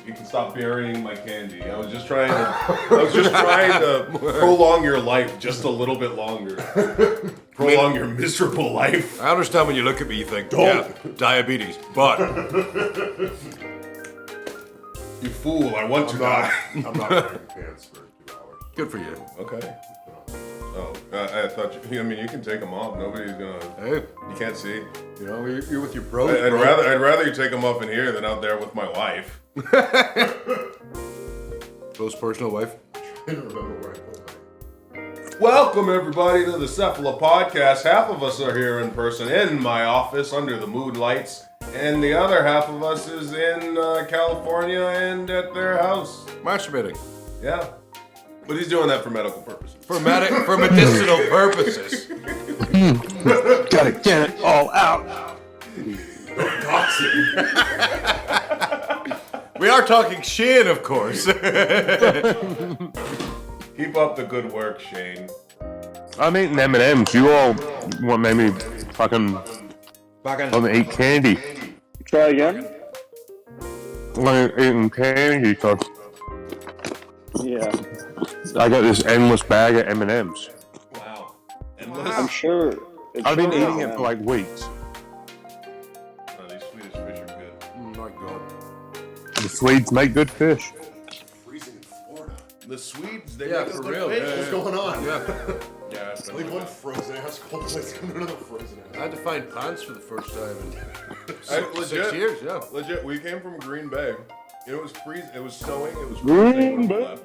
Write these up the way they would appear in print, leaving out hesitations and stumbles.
You can stop burying my candy. I was just trying to prolong your life just a little bit longer. Prolong your miserable life. I understand when you look at me, you think, yeah, diabetes, but... You fool, I want to die. I'm not wearing pants for 2 hours. Good for you. Okay. Oh, I thought you can take them off. Nobody's gonna... Hey. You can't see. You know, you're with your bro. I'd rather you take them off in here than out there with my wife. Close personal wife. I don't remember where I put mine. Welcome everybody to the CEPHALOPODCAST. Half of us are here in person in my office under the mood lights, and the other half of us is in California and at their house. Masturbating. Yeah. But he's doing that for medical purposes. For medicinal purposes. Gotta get it all out. We are talking Shane, of course. Keep up the good work, Shane. I'm eating M&M's. You all want maybe fucking eat candy. Try again? I'm eating candy because Yeah. I got this endless bag of M&M's. Wow. I'm sure. I've been eating it for like weeks. Oh, these Swedish fish are good. Oh my God. The Swedes make good fish. Freezing in Florida. The Swedes, they Yeah, make for good real. fish. Yeah, What's going on? Yeah, it's Leave one frozen ass cold place to another frozen I ass. had to find pants for the first time in legit, 6 years, yeah. Legit, we came from Green Bay. It was freezing. It was snowing. It was Green freezing. Bay.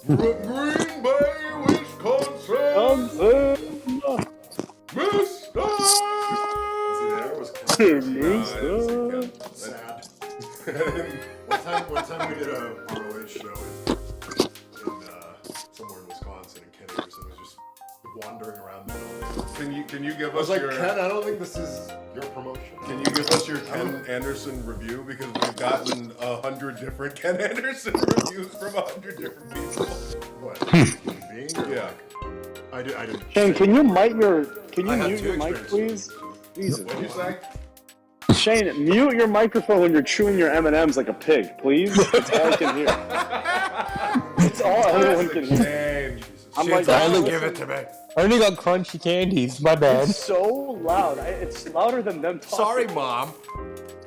Green Bay, Wisconsin. Mister. Sad. One time we did a ROH show in somewhere in Wisconsin, and Ken Anderson was just wandering around the building. Can you give I was us like, your Ken, I don't think this is your promotion. Can you give us your Ken Anderson review, because we've gotten 100 different Ken Anderson reviews from 100 different people. What? Being? Yeah. I didn't. Shane, can you mute your mic, experiences. please? Jesus. What'd you say? Shane, mute your microphone when you're chewing your M&Ms like a pig, please. That's all I can hear. It's all anyone can hear. Shane. I'm like, Give it to me. I only got crunchy candies. My bad. it's so loud. It's louder than them talking. Sorry, Mom.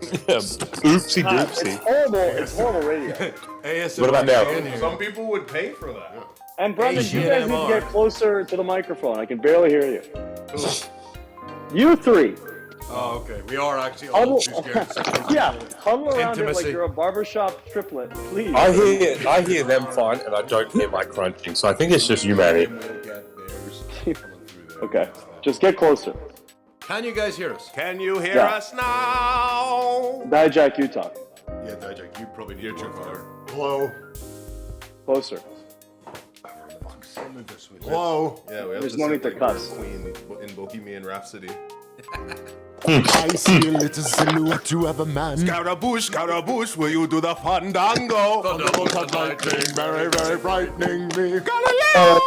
Oopsie God, it's doopsie. horrible. It's horrible radio. ASMR What about now? Shane here. Some people would pay for that. And Brendan, you guys need to get closer to the microphone. I can barely hear you. You three. Oh, okay. We are actually all too scared. Yeah, huddle around it Intimacy. like you're a barbershop triplet, please. I hear them fine, and I don't hear my crunching. So I think it's just you, Manny. Okay, just get closer. Can you guys hear us? Can you hear Yeah. us now? Dijak, you talk. Yeah, Dijak, you probably need your car. Hello. Closer. Hello. Yeah, we have There's to no sing need to like cuss. Queen in Bohemian Rhapsody. I see a little silhouette to have a man. Scaramouche, will you do the fandango? Thunderbolt and lightning, very, very frightening me. Galileo!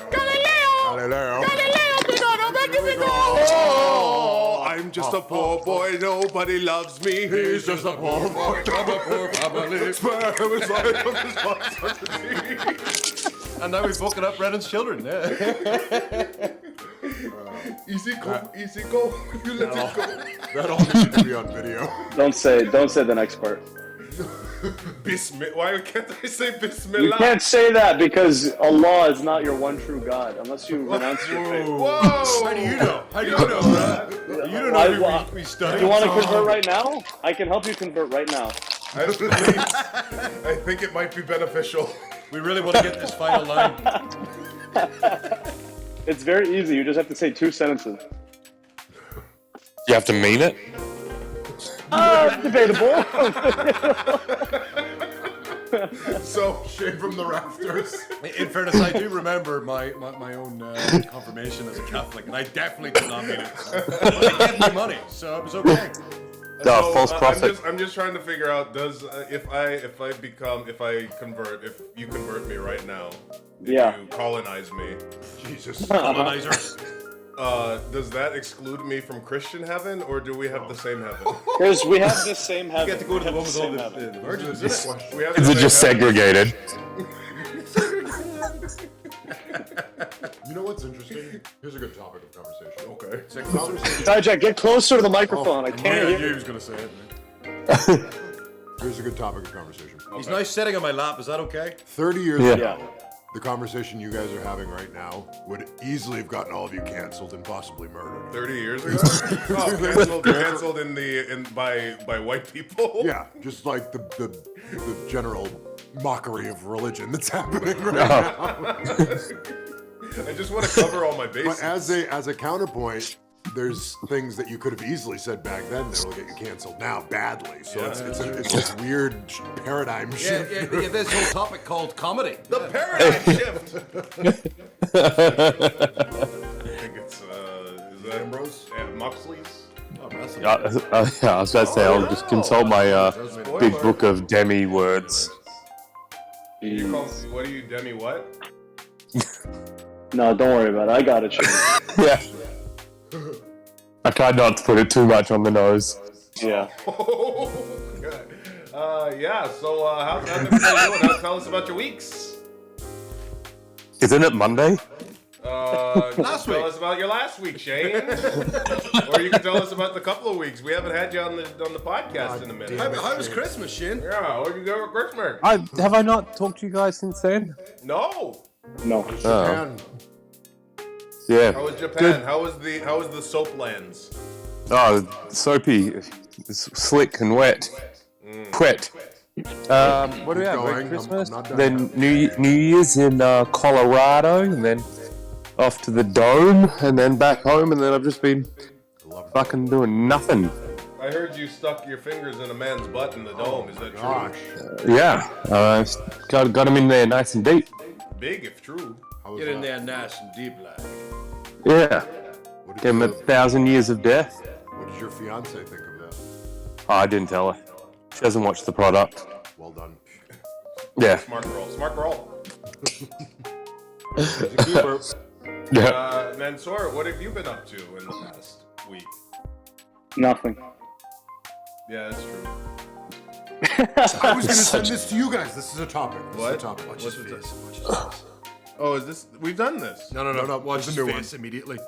Galileo. Oh, I'm just just a poor boy, nobody loves me. He's just a poor boy from a poor family. Spare his life from his responsibility. And now we're fucking up Brennan's children. Yeah. Easy go. You let it go. That all needs to be on video. Don't say the next part. Bismillah. Why can't I say Bismillah? You can't say that because Allah is not your one true God unless you renounce your faith. Whoa! How do you know? How do you know, bro? You don't know that we studied. Do you want to convert right now? I can help you convert right now. I think it might be beneficial. We really want to get this final line. It's very easy. You just have to say 2 sentences. You have to mean it? Debatable. So, shade from the rafters. In fairness, I do remember my own confirmation as a Catholic, and I definitely did not mean it. But they gave me money, so it was okay. No, false prophet. I'm just trying to figure out if you convert me right now, if you colonize me, Jesus, colonizers. Does that exclude me from Christian heaven, or do we have the same heaven? Because we have the same heaven. You get to go to the one with all the virgins, isn't it? We have Is the it just same heaven. segregated? You know what's interesting? Here's a good topic of conversation. Okay. Jack, get closer to the microphone. I Yeah, can't I knew hear he was going to say it. Here's a good topic of conversation. He's nice sitting on my lap. Is that okay? 30 years Yeah. ago, the conversation you guys are having right now would easily have gotten all of you canceled and possibly murdered. 30 years ago? Canceled by white people? Yeah, just like the general mockery of religion that's happening right now. I just want to cover all my bases. But as a counterpoint, there's things that you could have easily said back then that will get you canceled now badly. So it's this weird paradigm shift. Yeah, this whole topic called comedy. The paradigm shift. I think it's is that Ambrose? Moxley's? Yeah, I was about to say, I'll just consult my big book of demi words. What do you demi what? No, don't worry about it. I got it. Yeah. I tried not to put it too much on the nose. Yeah. Oh, good. Yeah, so how's everybody doing? Tell us about your weeks. Isn't it Monday? Last week. Tell us about your last week, Shane. Or you can tell us about the couple of weeks. We haven't had you on the podcast in a minute. How was Christmas, Shane? Yeah, where'd you go for Christmas? Have I not talked to you guys since then? No. No. Japan. Yeah. How was Japan? How was the soap lands? Oh, soapy, slick and wet. Wet. What do we have? going. Christmas. I'm not done Then New Year's in Colorado, and then off to the Dome, and then back home, and then I've just been fucking doing nothing. I heard you stuck your fingers in a man's butt in the dome. Is that Gosh. true? Yeah, got him in there nice and deep. Big if true. How was Get in that? there nice and deep, lad. Yeah, What did give him you- 1,000 years of death. What did your fiance think of that? Oh, I didn't tell her. She hasn't watched the product. Well done. Yeah. Smart girl. Smart girl. She's a keeper. Yeah. Mansoor, what have you been up to in the past week? Nothing. Yeah, that's true. I was going to send this to you guys. This is a topic. This What? is a topic. What's this? Oh, is this? We've done this. No. Watch There's his a new face immediately.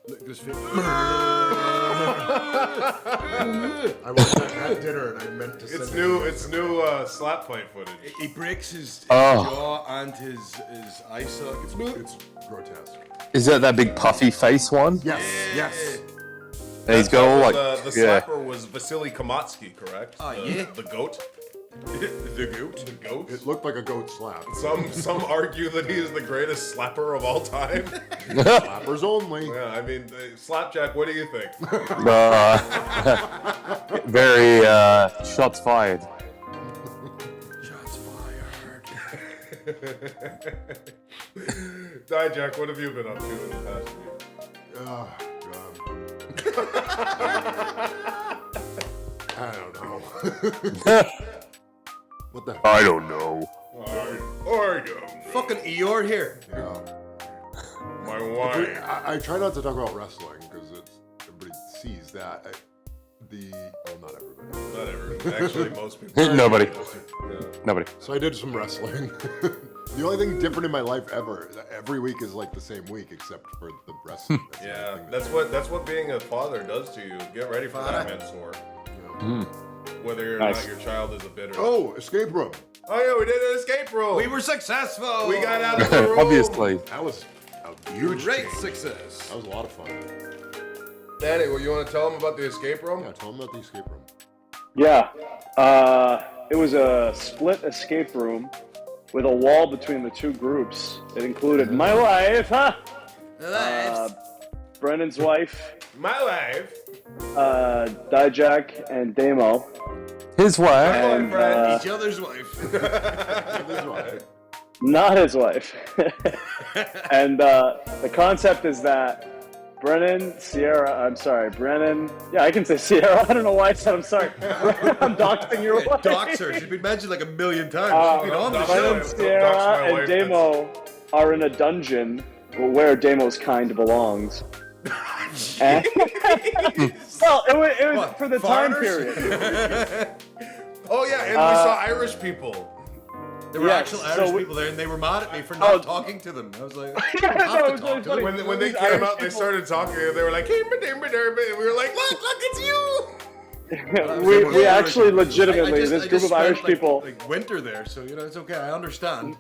Look at his face. I watched that at dinner and I meant to send It's it new. to you. It's new slap fight footage. He breaks his Oh. jaw and his eye socket. It's grotesque. Is that big puffy face one? Yes, yes. And he's got all like, The slapper was Vasily Kamatsky, correct? Oh, The- yeah. The goat. The goat. The goat. It looked like a goat slap. Some argue that he is the greatest slapper of all time. Slappers only. Yeah, I mean, Slapjack. What do you think? very shots fired. Shots fired. Jack, what have you been up to in the past week? God. I don't know. What the? I don't know. I don't. Fucking Eeyore here. Yeah. My wife. I try not to talk about wrestling because everybody sees that. not everybody. Not everyone. Actually, most people. Nobody. Yeah. Nobody. So I did some wrestling. The only thing different in my life ever. Every week is like the same week except for the wrestling. Yeah, that's what being a father does to you. Get ready for that, Mansoor. Whether or not your child is a bit or Oh, escape room. Oh yeah, we did an escape room. We were successful. We got out of the room. Obviously. That was a huge Great change. success. That was a lot of fun. Danny, well, you want to tell them about the escape room? Yeah, tell them about the escape room. Yeah. It was a split escape room with a wall between the two groups. It included my wife, Brendan's wife, My life. Dijak, and Damo. His wife. And, Each other's wife. This is why. not his wife. And the concept is that Brennan, yeah, I can say Sierra. I don't know why I said I'm sorry. I'm doxing your wife. Dox her. She's been mentioned like a million times. She's been on the Brennan, show. Dox my Sierra, and wife, Damo are in a dungeon where Damo's kind belongs. And- well, it was What, for the time foreigners? period. Oh yeah, and we saw Irish people. There were Yes, actual so Irish we- people there, and they were mad at me for not talking to them. I was like, I No, have it was to really talk to funny. them. When they These came Irish out, they people- started talking. And they were like, "Hey, and we were like, look, it's you." we actually legitimately, I this just group of spent, Irish people, like winter there, so it's okay. I understand.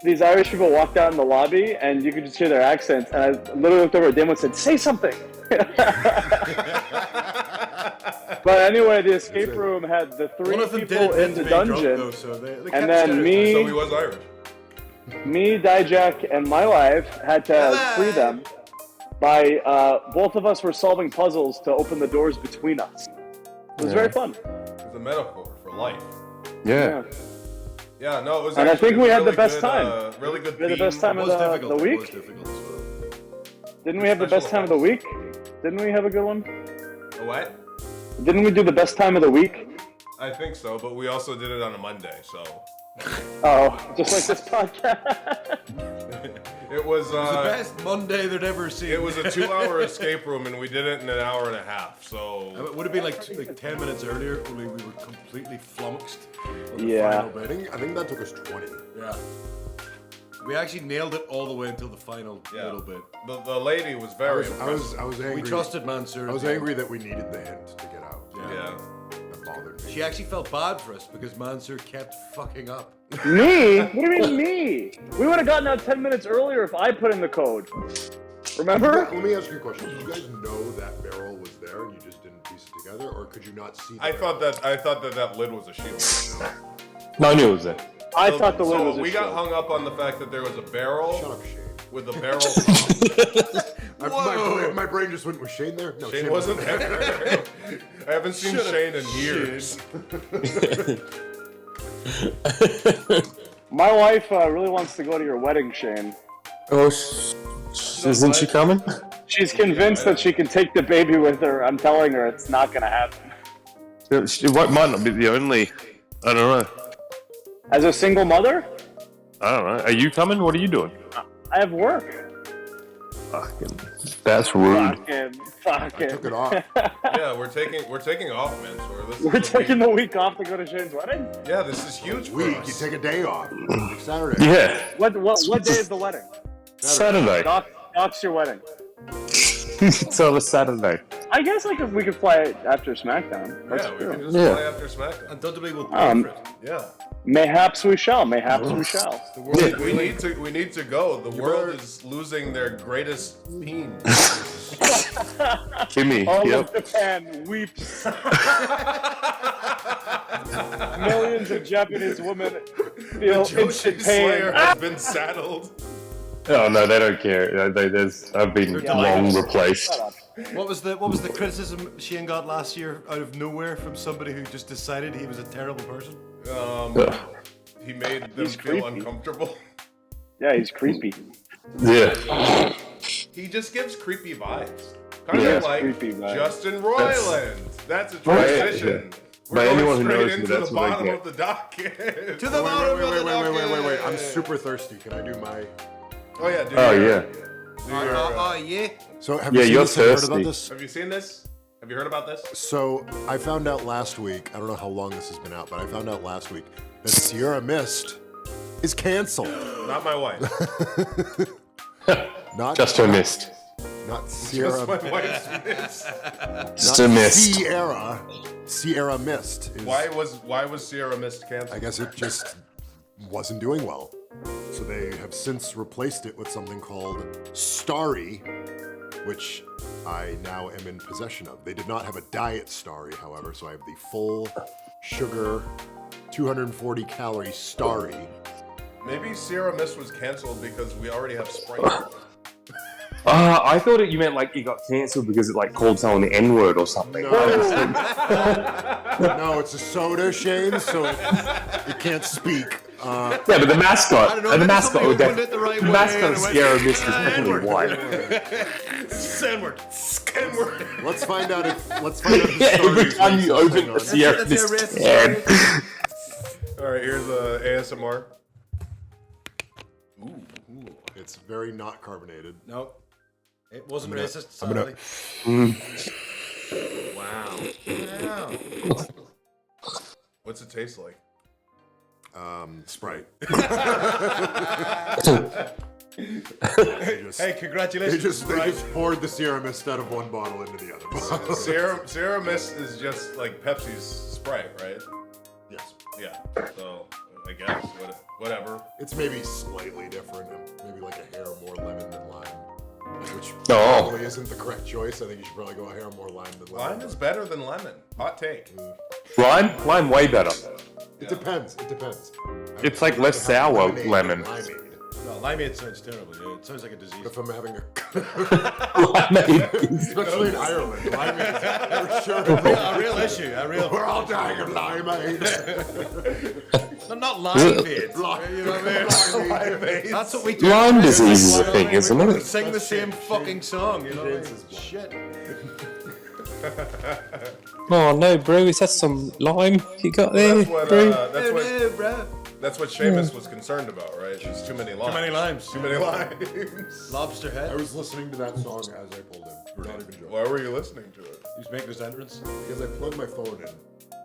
these Irish people walked out in the lobby, and you could just hear their accents. And I literally looked over at Damo and said, "Say something." But anyway, the escape room had the One three of them people didn't in mean to the be drunk, dungeon. though, so they And kept then scared. me- So he was Irish. Me, Dijak, and my wife had to free them by both of us were solving puzzles to open the doors between us. It was very fun. It's a metaphor for life. Yeah. Yeah, no, it was. And I actually think we had the really best good, time. Really good. We had the theme. best time It of was the difficult. It was week. difficult as well. Didn't we have the best time of the week? Didn't we have a good one? A what? Didn't we do the best time of the week? I think so, but we also did it on a Monday, so Oh, just like this podcast. it was. The best Monday they'd ever seen. It was a 2-hour escape room, and we did it in an hour and a half. So It would have been like 10 minutes earlier, only we were completely flummoxed. on the Yeah. final I bit. think that took us 20. Yeah. We actually nailed it all the way until the final yeah, little bit. the lady was very impressive. I was angry. We trusted Mansoor. I was angry that we needed the hint to get out. Yeah. That bothered me. She actually felt bad for us because Mansoor kept fucking up. Me? What do you mean me? We would have gotten out 10 minutes earlier if I put in the code. Remember? Let me ask you a question. Did you guys know that barrel was there and you just didn't piece it together, or could you not see? I thought that lid was a shield. No, I knew it was there. I thought the lid So was a we got shield. hung up on the fact that there was a barrel Shut up, Shane. with a barrel. My brain just went, was Shane there? No, Shane wasn't there. I haven't seen Shane in years. My wife really wants to go to your wedding, Shane. Oh, isn't she coming? She's convinced that she can take the baby with her. I'm telling her it's not going to happen. It might not be the only. I don't know. As a single mother, I don't know. Are you coming? What are you doing? I have work. Fucking. That's rude. Fucking. took it off. Yeah, we're taking off, Mansoor. This We're is taking the week off to go to Shane's wedding? Yeah, this is huge for Week, us. you take a day off. Like Saturday. Yeah. What day is the wedding? Saturday. Docs your wedding. So it's Saturday. I guess like if we could fly after SmackDown. That's Yeah, we true. can just Yeah. fly after SmackDown. Undoubtedly we'll pay for it. Yeah. Mayhaps we shall. Mayhaps we shall. The world We need to go. The world is losing their greatest peen. Kimmy. All Yep. of Japan weeps. Millions of Japanese women feel Joshi instant Slayer pain. has been saddled. Oh no, they don't care. I've been long replaced. What was the criticism Shane got last year out of nowhere from somebody who just decided he was a terrible person? He made them He's feel creepy. uncomfortable. Yeah, he's creepy. Yeah. He just gives creepy vibes. Kind Yeah, of like creepy vibes. Justin Roiland. That's a transition. We're By going anyone who straight knows me, into that's the what I bottom get. of the docket. To the bottom of the Wait. I'm docket. super thirsty. Can I do my... Oh yeah, dude. Oh yeah. Yeah. So have Yeah, you seen you're this? Have you heard thirsty. about this? Have you seen this? Have you heard about this? So I found out last week, I don't know how long this has been out, but I found out last week that Sierra Mist is canceled. Not my wife. Not Just a mist. Not Sierra. Just my wife's miss. Just a mist. Sierra Mist. Why was Sierra Mist canceled? I guess it just wasn't doing well. So they have since replaced it with something called Starry, which I now am in possession of. They did not have a diet Starry, however, so I have the full sugar, 240 calorie Starry. Maybe Sierra Mist was canceled because we already have Sprite. I thought you meant like it got cancelled because it like called someone the N-word or something. No, it's a soda, Shane, so it can't speak. Yeah, but the mascot, know, the mascot, somebody would opened it the right the way mascot and of it went, Sierra Mist is definitely N-word. white. N-word. Let's find out if Yeah, every time you open a Sierra That's Mist a can. All right, here's the ASMR. it's very not carbonated. No, it wasn't I'm gonna- racist. I'm gonna- Sadly. Wow. What's it taste like? Sprite. Hey, congratulations. They just poured the Sierra Mist out of one bottle into the other bottle. Sierra Mist is just like Pepsi's Sprite, right? Yes. Yeah. So I guess whatever. It's maybe slightly different. Maybe like a hair more lemon than lime. Which Oh. probably isn't the correct choice. I think you should probably go a hair more lime than lemon. Lime is better than lemon. Hot take. Lime way better. It depends. It's like less sour Lemonade lemon. than limeade. No, limeade sounds terrible. Yeah, it sounds like a disease. If I'm having a, Limeade. especially in Ireland, limeade for sure. A real issue. We're all dying of limeade. No, not limeade. Lime- You know what I mean? That's what we do. Lyme disease is a thing, isn't We it? sing the same fucking song, you know what I mean? James is Shit. Oh no, bro, is that some lime you got there, bro? That's what Seamus was concerned about, right? There's too many limes. Too many limes. Too many limes. Lobster I head. was listening to that song as I pulled in. Not even joking. Why were you listening to it? He's making his entrance. Because I plugged my phone in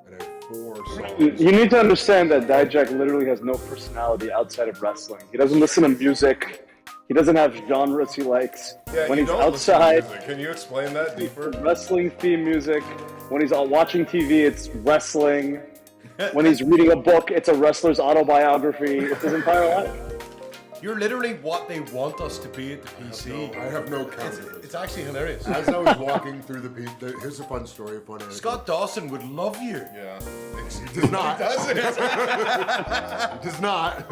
and I have 4 songs. You need to understand that Dijak literally has no personality outside of wrestling. He doesn't listen to music. He doesn't have genres he likes. Yeah, when you he's don't listen to outside, music. Can you explain that deeper? wrestling theme music. When he's watching TV, it's wrestling. When he's reading a book, it's a wrestler's autobiography. It's his entire life. You're literally what they want us to be at the PC. I have no counter. It's actually hilarious. As I was walking through the here's a fun story, a fun anecdote. Scott Dawson would love you. Yeah. He does not. He does not.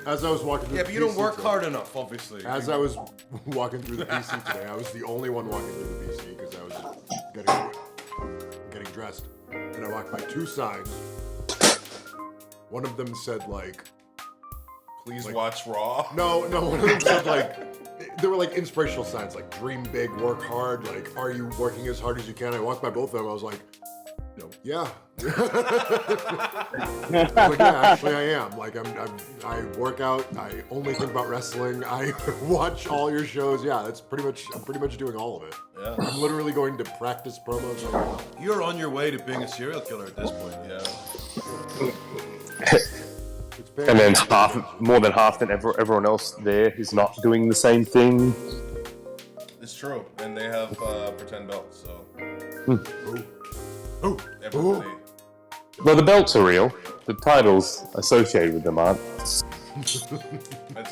As I was walking through Yeah, the but you don't PC work today- hard enough, obviously. As I was walking through the PC today, I was the only one walking through the PC because I was getting dressed. And I walked by 2 signs. One of them said like, Please watch Raw. no, one of them said like, they were like inspirational signs, like dream big, work hard, like are you working as hard as you can? I walked by both of them, I was like, yeah. I was like, yeah, actually I am. Like I work out, I only think about wrestling, I watch all your shows. Yeah, I'm pretty much doing all of it. Yeah. I'm literally going to practice promos right now. You're on your way to being a serial killer at this point. Yeah. It's been- And then more than half than everyone else there is not doing the same thing. It's true. And they have pretend belts, so Ooh. everybody. Well, the belts are real. The titles associated with them aren't. That's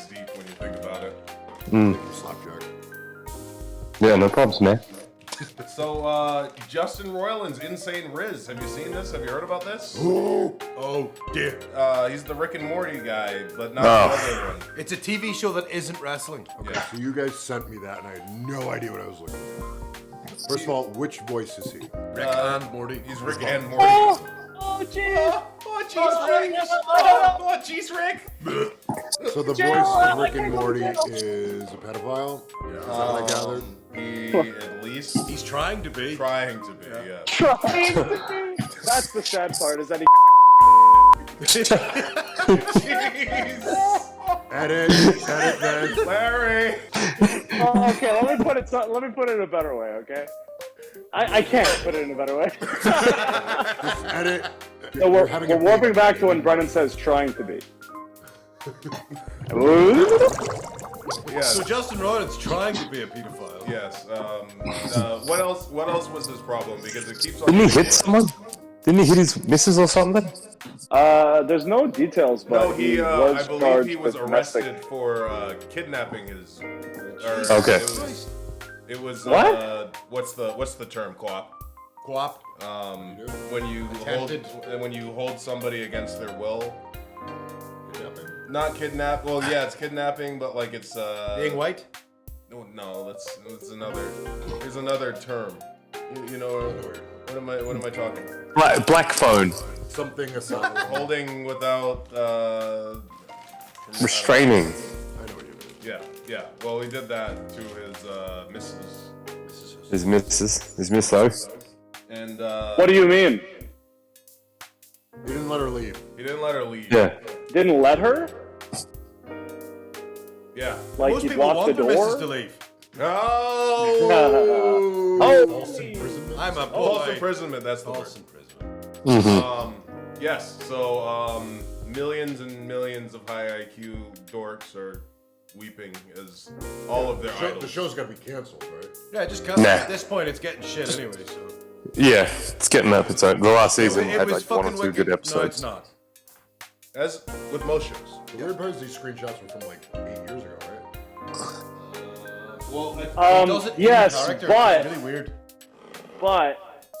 deep when you think about it. Slapjack. Yeah, no problems, man. So, Justin Roiland's Insane Riz. Have you seen this? Have you heard about this? Oh dear. He's the Rick and Morty guy, but not Oh. the other one. It's a TV show that isn't wrestling. Okay, so you guys sent me that and I had no idea what I was looking at. First of all, which voice is he? Rick and Morty. He's Rick and Morty. Oh, jeez. Oh, jeez, Rick! Oh, jeez, Rick! So the voice of Rick and Morty is a pedophile? Is that what I gathered? He at least He's trying to be. trying to be, yeah. That's the sad part, is that he Jeez! Edit then. Larry! Oh, okay, let me put it in a better way, okay? I can't put it in a better way. Just edit. So we're warping back to when Brennan says "trying to be." Yes. So Justin Roiland's trying to be a pedophile. Yes. What else? What else was his problem? Because it keeps on. Didn't he hit someone? Didn't he hit his missus or something? There's no details, but No, he. was I believe charged he was with domestic. arrested for kidnapping his. Okay. It was. What? What's the term? Co-op. Co-op. When you hold somebody against their will. Not kidnap. Well, yeah, it's kidnapping, but like it's. Being white. No, that's another. There's another term. You know. What am I talking? Black phone. Something aside. Holding without. Restraining. I know what you mean. Yeah. Well, he did that to his missus. His missus. His misso. And What do you mean? He didn't let her leave. he didn't let her leave. Yeah. Didn't let her? Yeah. Like Most he people blocked want the their missus door? to leave. Oh. False imprisonment. I'm a False boy. imprisonment. That's the word. False imprisonment. Yes. So millions and millions of high IQ dorks are weeping as all of their The idols. show's got to be canceled, right? Yeah, just Nah. at this point, it's getting shit anyway. So Yeah, it's getting up its own. The last season it had was like one or fucking two wicked. good episodes. No, it's not. As with most shows. The weird part is these screenshots were from like 8 years ago, right? Well, He does it in Yes, character. but It's really weird.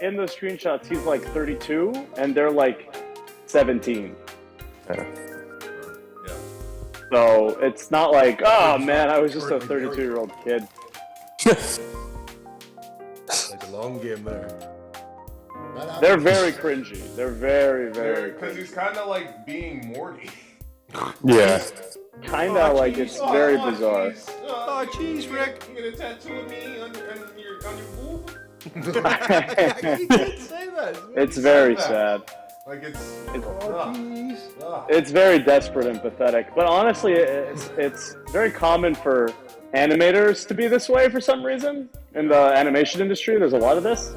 in the screenshots he's like 32 and they're like 17. yeah. So it's not like, oh man, I was just a 32-year-old kid. It's a long game there. They're very cringy. They're very, very Because cringy. he's kind of like being Morty. Yeah. Kinda like it's very bizarre. Oh, jeez, Rick. You get a tattoo of me on your boob? He did say that. It's very sad. Like it's. It's very desperate and pathetic. But honestly, it's very common for animators to be this way for some reason. In the animation industry, there's a lot of this.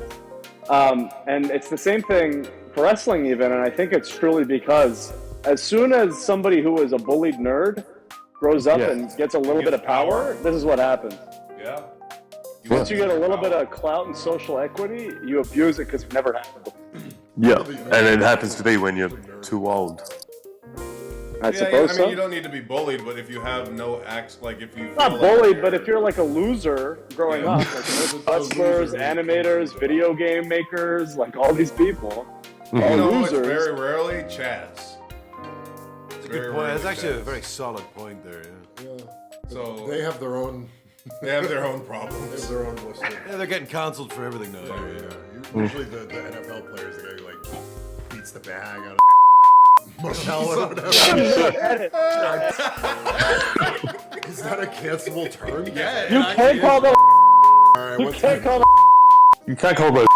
And it's the same thing for wrestling even, and I think it's truly because as soon as somebody who is a bullied nerd grows up and gets a little bit of power, this is what happens. Yeah. Once you get a little bit of clout and social equity, you abuse it because it never happened before. Yeah. And it happens to be when you're too old. I Yeah, suppose I mean, so. you don't need to be bullied, but if you have no acts, like if you feel Not like bullied, but if you're like a loser growing up, like most wrestlers, loser. animators, video game makers, like all these people, you are know, it's losers. very rarely Chaz. That's a good point. That's actually a very solid point there. Yeah. Yeah. So They have their own. they have their own They problems. have their own list. Yeah, they're getting cancelled for everything now. Yeah. Usually the NFL players, the guy who like beats the bag out of Martel or whatever. Is that a cancelable term? Yeah, You can't call them. Alright, You what's can't call them. You can't call those.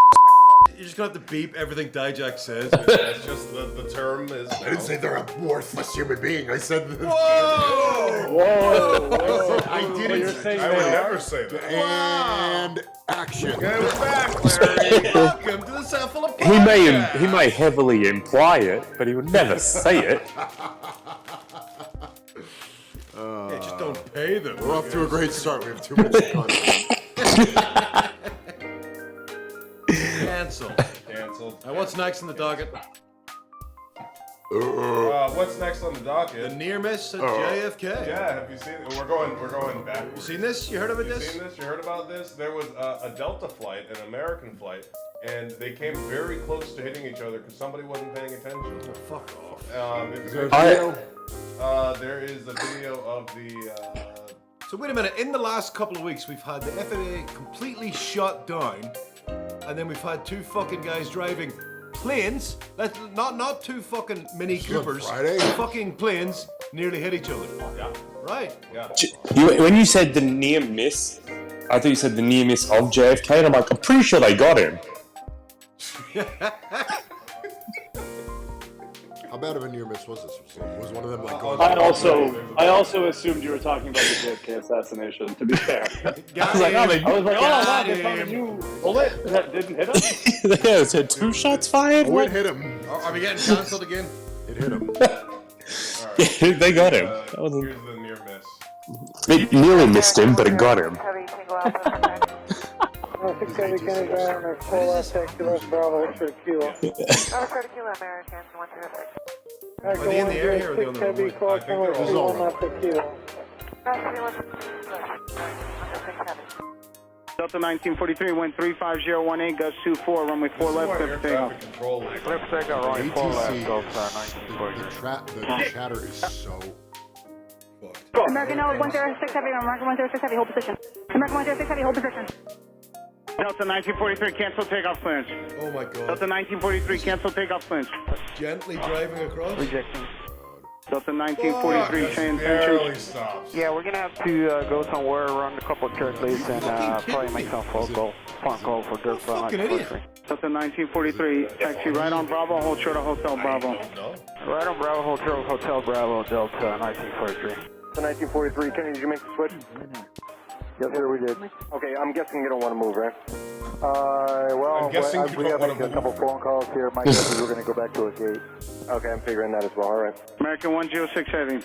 You're just gonna have to beep everything Dijak says. That's just the term is. I didn't say they're a worthless human being. I said. Whoa! Whoa! I So didn't. you're saying I they would are? never say that. And action. Okay, we're back, Larry. Welcome to the CEPHALOPODCAST. He may heavily imply it, but he would never say it. Yeah, just don't pay them. We're off to a great start. We have 2 minutes of content. Cancel. Canceled. What's next in the docket? What's next on the The docket? near miss at JFK. Yeah, have you seen it? We're going back. You seen this? You heard about You this? seen this? You heard about this? There was a Delta flight, an American flight, and they came very close to hitting each other because somebody wasn't paying attention. Fuck off. If There you- a video? there is a video of the. So wait a minute. In the last couple of weeks, we've had the FAA completely shut down, and then we've had two fucking guys driving planes. That's not two fucking Mini This was on Coopers. Friday? Fucking planes nearly hit each other. Yeah, Right. yeah. When you said the near miss, I thought you said the near miss of JFK, and I'm like, I'm pretty sure they got him. How bad of a near miss was this? Was one of them like going? I also assumed you were talking about the JFK assassination. To be fair, I was like, wow, they found a new bullet that didn't hit him. Yeah, it said 2 shots fired. Oh, it hit him. Are we getting cancelled again? It hit him. Alright. They got him. Here's the near miss. It nearly missed him, but it got him. Are they in the air here or are they on the runway? I think they're all Delta 1943, wind 35018, gust 24, runway 4 left, Air clear takeoff. traffic control is Clear for takeoff, runway 4 left, Delta The chatter is so. American 106 Heavy, American 106 Heavy, hold position. American 106 Heavy, hold position. Delta 1943, cancel takeoff clearance. Oh my god. Delta 1943, cancel takeoff clearance. Gently driving across. Rejection. Delta 1943, Fuck, change this barely entry. stops. Yeah, we're gonna have to go somewhere, run a couple of church leads, and probably make some phone call for dirt for Fucking idiot. Delta 1943, taxi right on Bravo, hold short of Hotel Bravo. Right on Bravo, hold short of Hotel Bravo, Delta 1943. So 1943, Kenny, did you make the switch? Yes, sir, we did. Okay, I'm guessing you don't want to move, right? Well, I'm guessing you we don't have wanna a move. couple phone calls here. My guess is we're going to go back to a gate. Okay, I'm figuring that as well. All right. American 106 Heavy.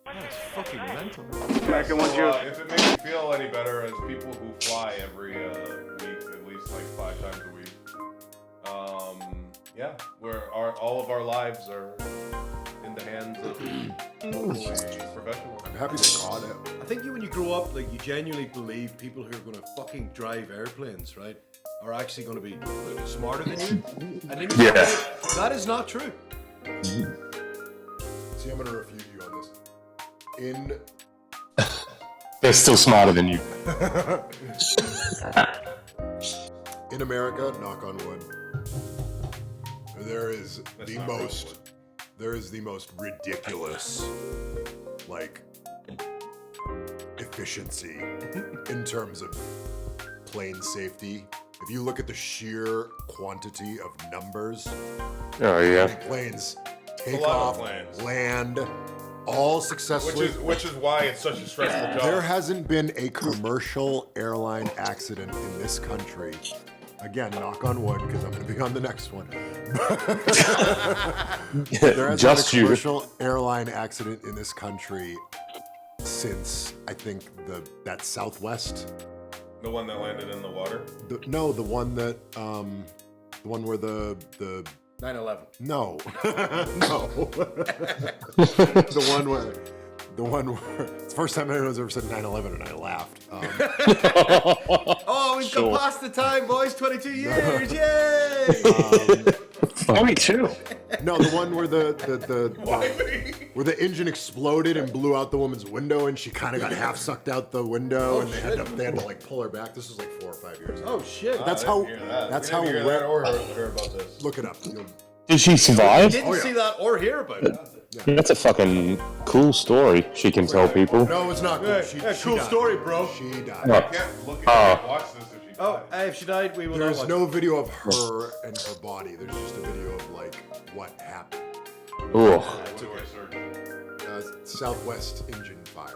That's fucking mental. American So, 106. if it makes you feel any better, as people who fly every week, at least like 5 times a week, yeah, all of our lives are in the hands of professionals. I'm happy they caught it. I think when you grow up, like you genuinely believe people who are going to fucking drive airplanes, right, are actually going to be smarter than you. And then you that is not true. See, I'm going to refute you on this. They're still smarter than you. In America, knock on wood, there is the most ridiculous, like, efficiency in terms of plane safety. If you look at the sheer quantity of numbers, Oh yeah. planes take A lot of off, planes. land, all successfully. Which is why it's such a stressful job. There hasn't been a commercial airline accident in this country. Again, knock on wood, because I'm going to be on the next one. There hasn't Just been a you. commercial airline accident in this country since, I think, that Southwest. The one that landed in the water. The one that, the one where the 9/11. no, no, the one where it's the first time anyone's ever said 9/11 and I laughed. Oh, we've come past the time, boys. 22 years, yay! 22. No, the one where where the engine exploded and blew out the woman's window, and she kind of got half sucked out the window, and they had to like pull her back. This was like 4 or 5 years ago. Oh shit! That's I how. didn't hear that. That's We how. didn't hear that or hear about this. Look it up. Did she survive? Didn't see that or hear about it. That's a fucking cool story she can tell people. No, it's not cool. She cool died. story, bro. She died. I can't look at watch this if she Oh, dies. if she died, we will There's not no watch video of her and her body. There's just a video of like what happened. Ugh. To our surgeon. Southwest engine fire. it.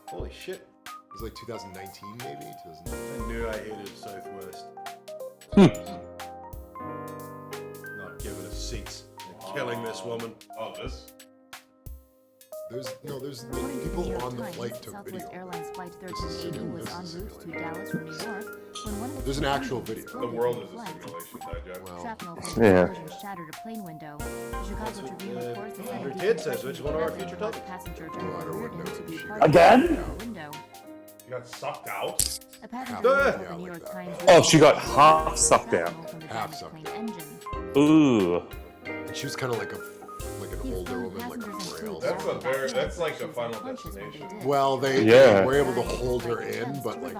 Holy shit! It was like 2019, maybe. 2019. I knew I hated Southwest. Not giving us seats and killing this woman. Oh, this? There's the According to people New York on the Times, flight took Southwest video. Airlines Flight 1380 was en route to Dallas from New York when one of its There's an actual engines video. The exploded world in is a flight. simulation, that Jack. Well, Shrapnel from the Yeah. explosion shattered a plane window. The Chicago Tribune reports that your a kid says, which is one of our decompression future caused topics. passenger Water driver window. to be She part got of the Again? window. You got sucked out? A passenger Yeah, told the like New York that. Times Oh, she got half sucked out. shrapnel from the Half damaged sucked plane out. engine. Ooh. and she was kind of like an older woman, like a frail. That's like a Final Destination. Well, they Yeah. were able to hold her in, but like,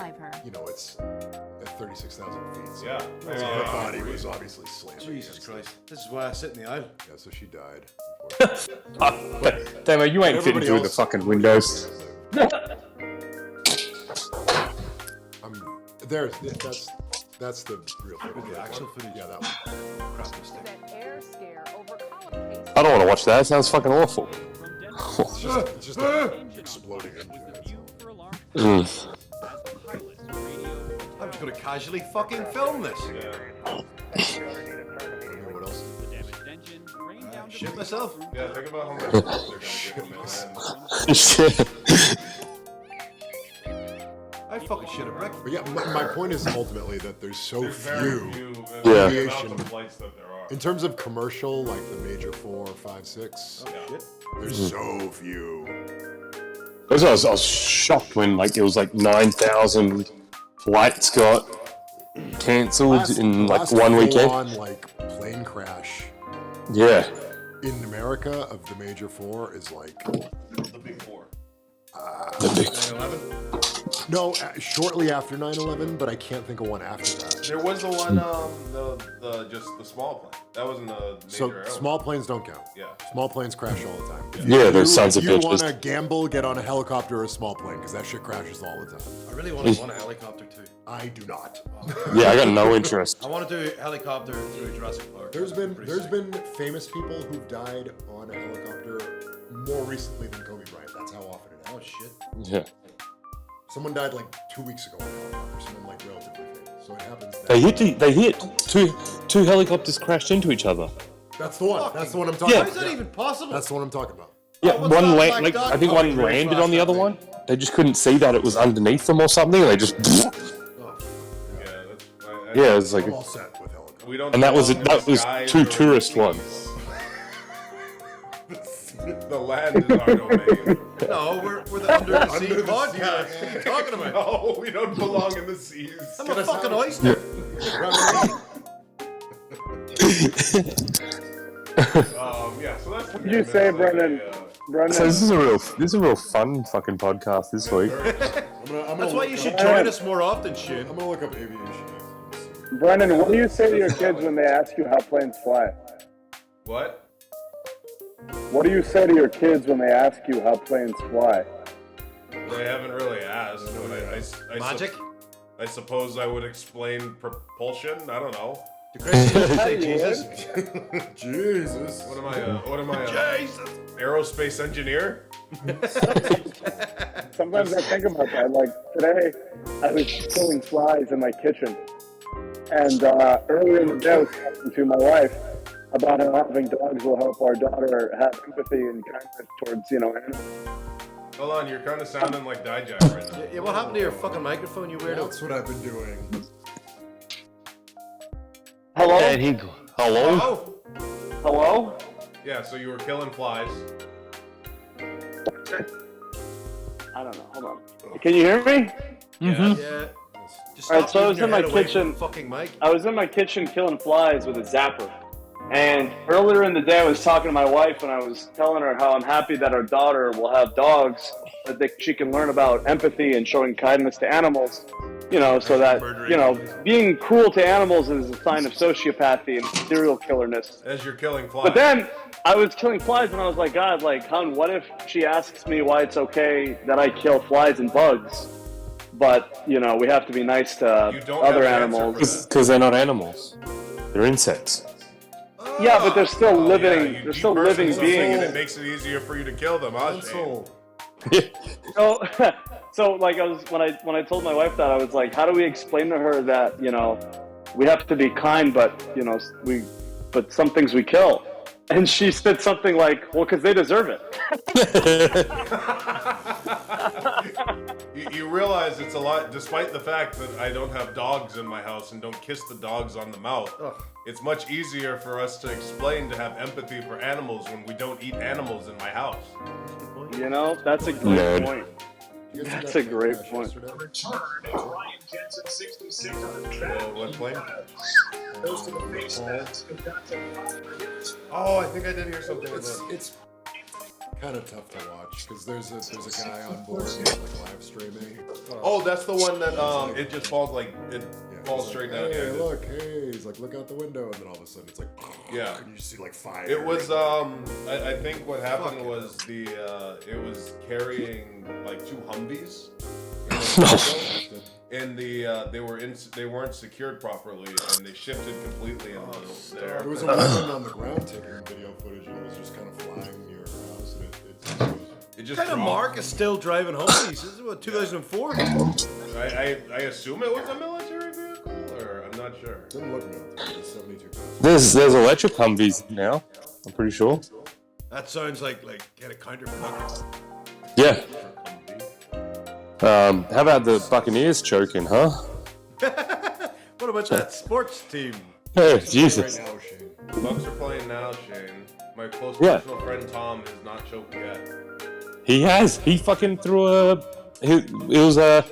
it's at 36,000 feet. So Yeah. so her body was obviously slammed. Jesus against it. Christ! This is why I sit in the aisle. Yeah, so she died. Damo, you ain't fitting Everybody through the else- fucking windows. That's the real footage. The actual footage. Yeah, that one. Crap mistake. That air scare over Colorado. I don't want to watch that. It sounds fucking awful. It's just an exploding engine. That's all. I'm just gonna casually fucking film this. I don't know what else. Shit myself. Yeah, think about how much they're gonna give Shit. I fucking shit a brick. But yeah, my point is ultimately that there's so There's very few Yeah. aviation amounts of flights that there are. in terms of commercial, like the major 4, 5, 6. Shit. There's so few. I was shocked when like it was like 9,000 flights got cancelled in like one weekend. On like plane crash Yeah. in America of the major 4 is like The big 4. The big 9/11. no, shortly after 9/11, but I can't think of one after that. There was the one, the just the small plane. That wasn't a major So airline. small planes don't count. Yeah. Small planes crash all the time. Yeah, those sons of You bitches. want to gamble, get on a helicopter or a small plane, because that shit crashes all the time. I really want to want a helicopter too. I do not. Yeah, I got no interest. I want to do helicopter through Jurassic Park. There's Pretty sick. been famous people who've died on a helicopter more recently than Kobe Bryant. That's how often it Oh happens. shit. Yeah. Someone died like 2 weeks ago on a helicopter. Someone like relatively famous. So it happens. They hit two helicopters crashed into each other. That's the one. That's the one I'm talking Yeah. How about. is that even possible? That's the one I'm talking about. Yeah, what's one that land, black like dot? I think Oh, one it really landed on the flashed other that one. They just couldn't see that it was underneath them or something. They just Yeah, that's. yeah, it's like I'm all set with helicopter. We don't. and that was belong in the two skies or tourist the ones. seas. The land is our domain. No, we're the Under the Sea podcast. What are you talking about? No, we don't belong in the seas. I'm a fucking oyster. Yeah, so that's. What did you say, Brendan? Brendan? So this is a real fun fucking podcast this week. That's why you should join us more often, Shane. I'm gonna look up aviation. Brendan, what do you say to your kids when they ask you how planes fly? What? What do you say to your kids when they ask you how planes fly? They haven't really asked. But Magic? I suppose I would explain propulsion. I don't know. Do Christians say Jesus? Jesus. What am I? Jesus! Aerospace engineer? Sometimes I think about that. Like today, I was killing flies in my kitchen. And earlier in the day, I was talking to my wife about how having dogs will help our daughter have empathy and kindness towards, animals. Hold on, you're kind of sounding like Dijak right now. Yeah, what happened to your fucking microphone, you weirdo? That's what I've been doing. Hello? Hello? Oh, Hello? Yeah, so you were killing flies. I don't know. Hold on. Can you hear me? yeah. Just All right, stop so I moving was your in my head away kitchen. from the fucking mic. I was in my kitchen killing flies with a zapper. And earlier in the day, I was talking to my wife and I was telling her how I'm happy that our daughter will have dogs, that she can learn about empathy and showing kindness to animals. So that, being cruel to animals is a sign of sociopathy and serial killerness. As you're killing flies. But then I was killing flies and I was like, God, hon, what if she asks me why it's okay that I kill flies and bugs? But, we have to be nice to You don't other have an answer animals. for that. Because they're not animals. They're insects. Yeah, but they're still living. Yeah, you they're still depersonalize living something beings. and it makes it easier for you to kill them, huh, Shane? So like when I told my wife that, I was like, how do we explain to her that we have to be kind, but but some things we kill, and she said something like, well, because they deserve it. You realize it's a lot, despite the fact that I don't have dogs in my house and don't kiss the dogs on the mouth. It's much easier for us to explain to have empathy for animals when we don't eat animals in my house. That's a great Nerd. point. That's a great point. What plane? Oh, I think I did hear something. It's kind of tough to watch because there's a guy on board who's like live streaming. Oh, that's the one that it just falls falls straight down. Hey, Yeah. look, he's like, look out the window, and then all of a sudden it's like, Yeah. and you just see like fire. It was I think what happened was it was carrying like 2 Humvees, and they weren't secured properly, and they shifted completely in the middle there. There was a woman on the ground taking video footage, and it was just kind of flying near her house, and It just What kind of Mark is still driving Humvees? This is what 2004. I assume it was a military vehicle, or I'm not sure. Didn't look military. It's 72 cars. There's electric Humvees now. I'm pretty sure. That sounds like kind of counterproductive. Yeah. How about the Buccaneers choking, huh? What about that sports team? Oh, Jesus. Right now, Shane. The Bucks are playing now, Shane. My close Yeah. personal friend Tom has not choked yet. He has. He fucking threw a. It was a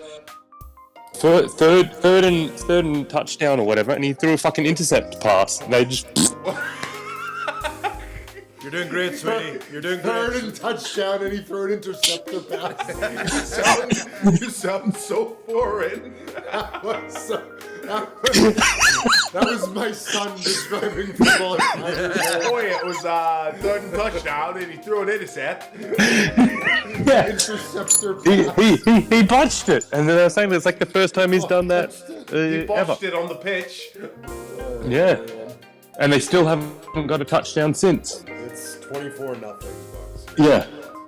third and touchdown or whatever, and he threw a fucking intercept pass. And they just. You're doing great, sweetie. You're doing Third great. and touchdown, and he threw an interceptor pass. You sound so foreign. That was my son describing football. Oh yeah, it was third and touchdown, and he threw an intercept. Yeah. Interceptor pass. He botched it, and then I was saying it's like the first time he's done that He ever. botched it on the pitch. Yeah, and they still haven't got a touchdown since. It's 24-0 Bucks. Yeah.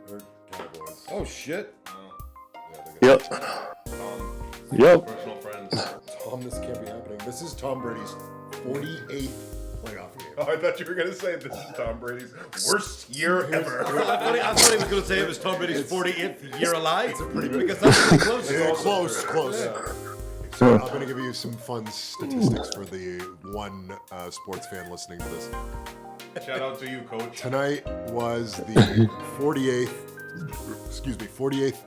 Or Cowboys. Oh shit. Yep. Yep. Personal friend. Tom, this can't be happening. This is Tom Brady's 48th playoff game. Oh, I thought you were gonna say this is Tom Brady's worst year ever. I thought he was going to say it was Tom Brady's 48th year alive. It's a pretty big, because that's pretty close. Yeah, close. So I'm going to give you some fun statistics for the one sports fan listening to this. Shout out to you, Coach. Tonight was the 48th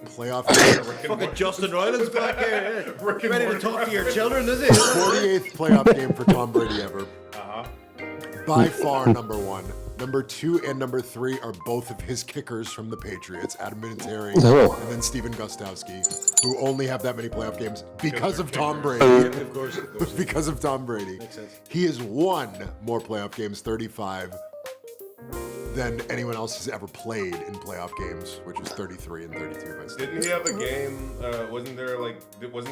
playoff game. Fucking Justin Roiland's back here. Rick and Ready to Morty talk to your reference. children, is it? 48th playoff game for Tom Brady ever. Uh-huh. By far number one. Number 2 and number 3 are both of his kickers from the Patriots, Adam Vinatieri and then Steven Gostkowski, who only have that many playoff games because of Tom Brady. Of course. Because of Tom Brady. Makes sense. He has won more playoff games, 35, than anyone else has ever played in playoff games, which is 33 and 32 by Steve. Didn't he have a game? Wasn't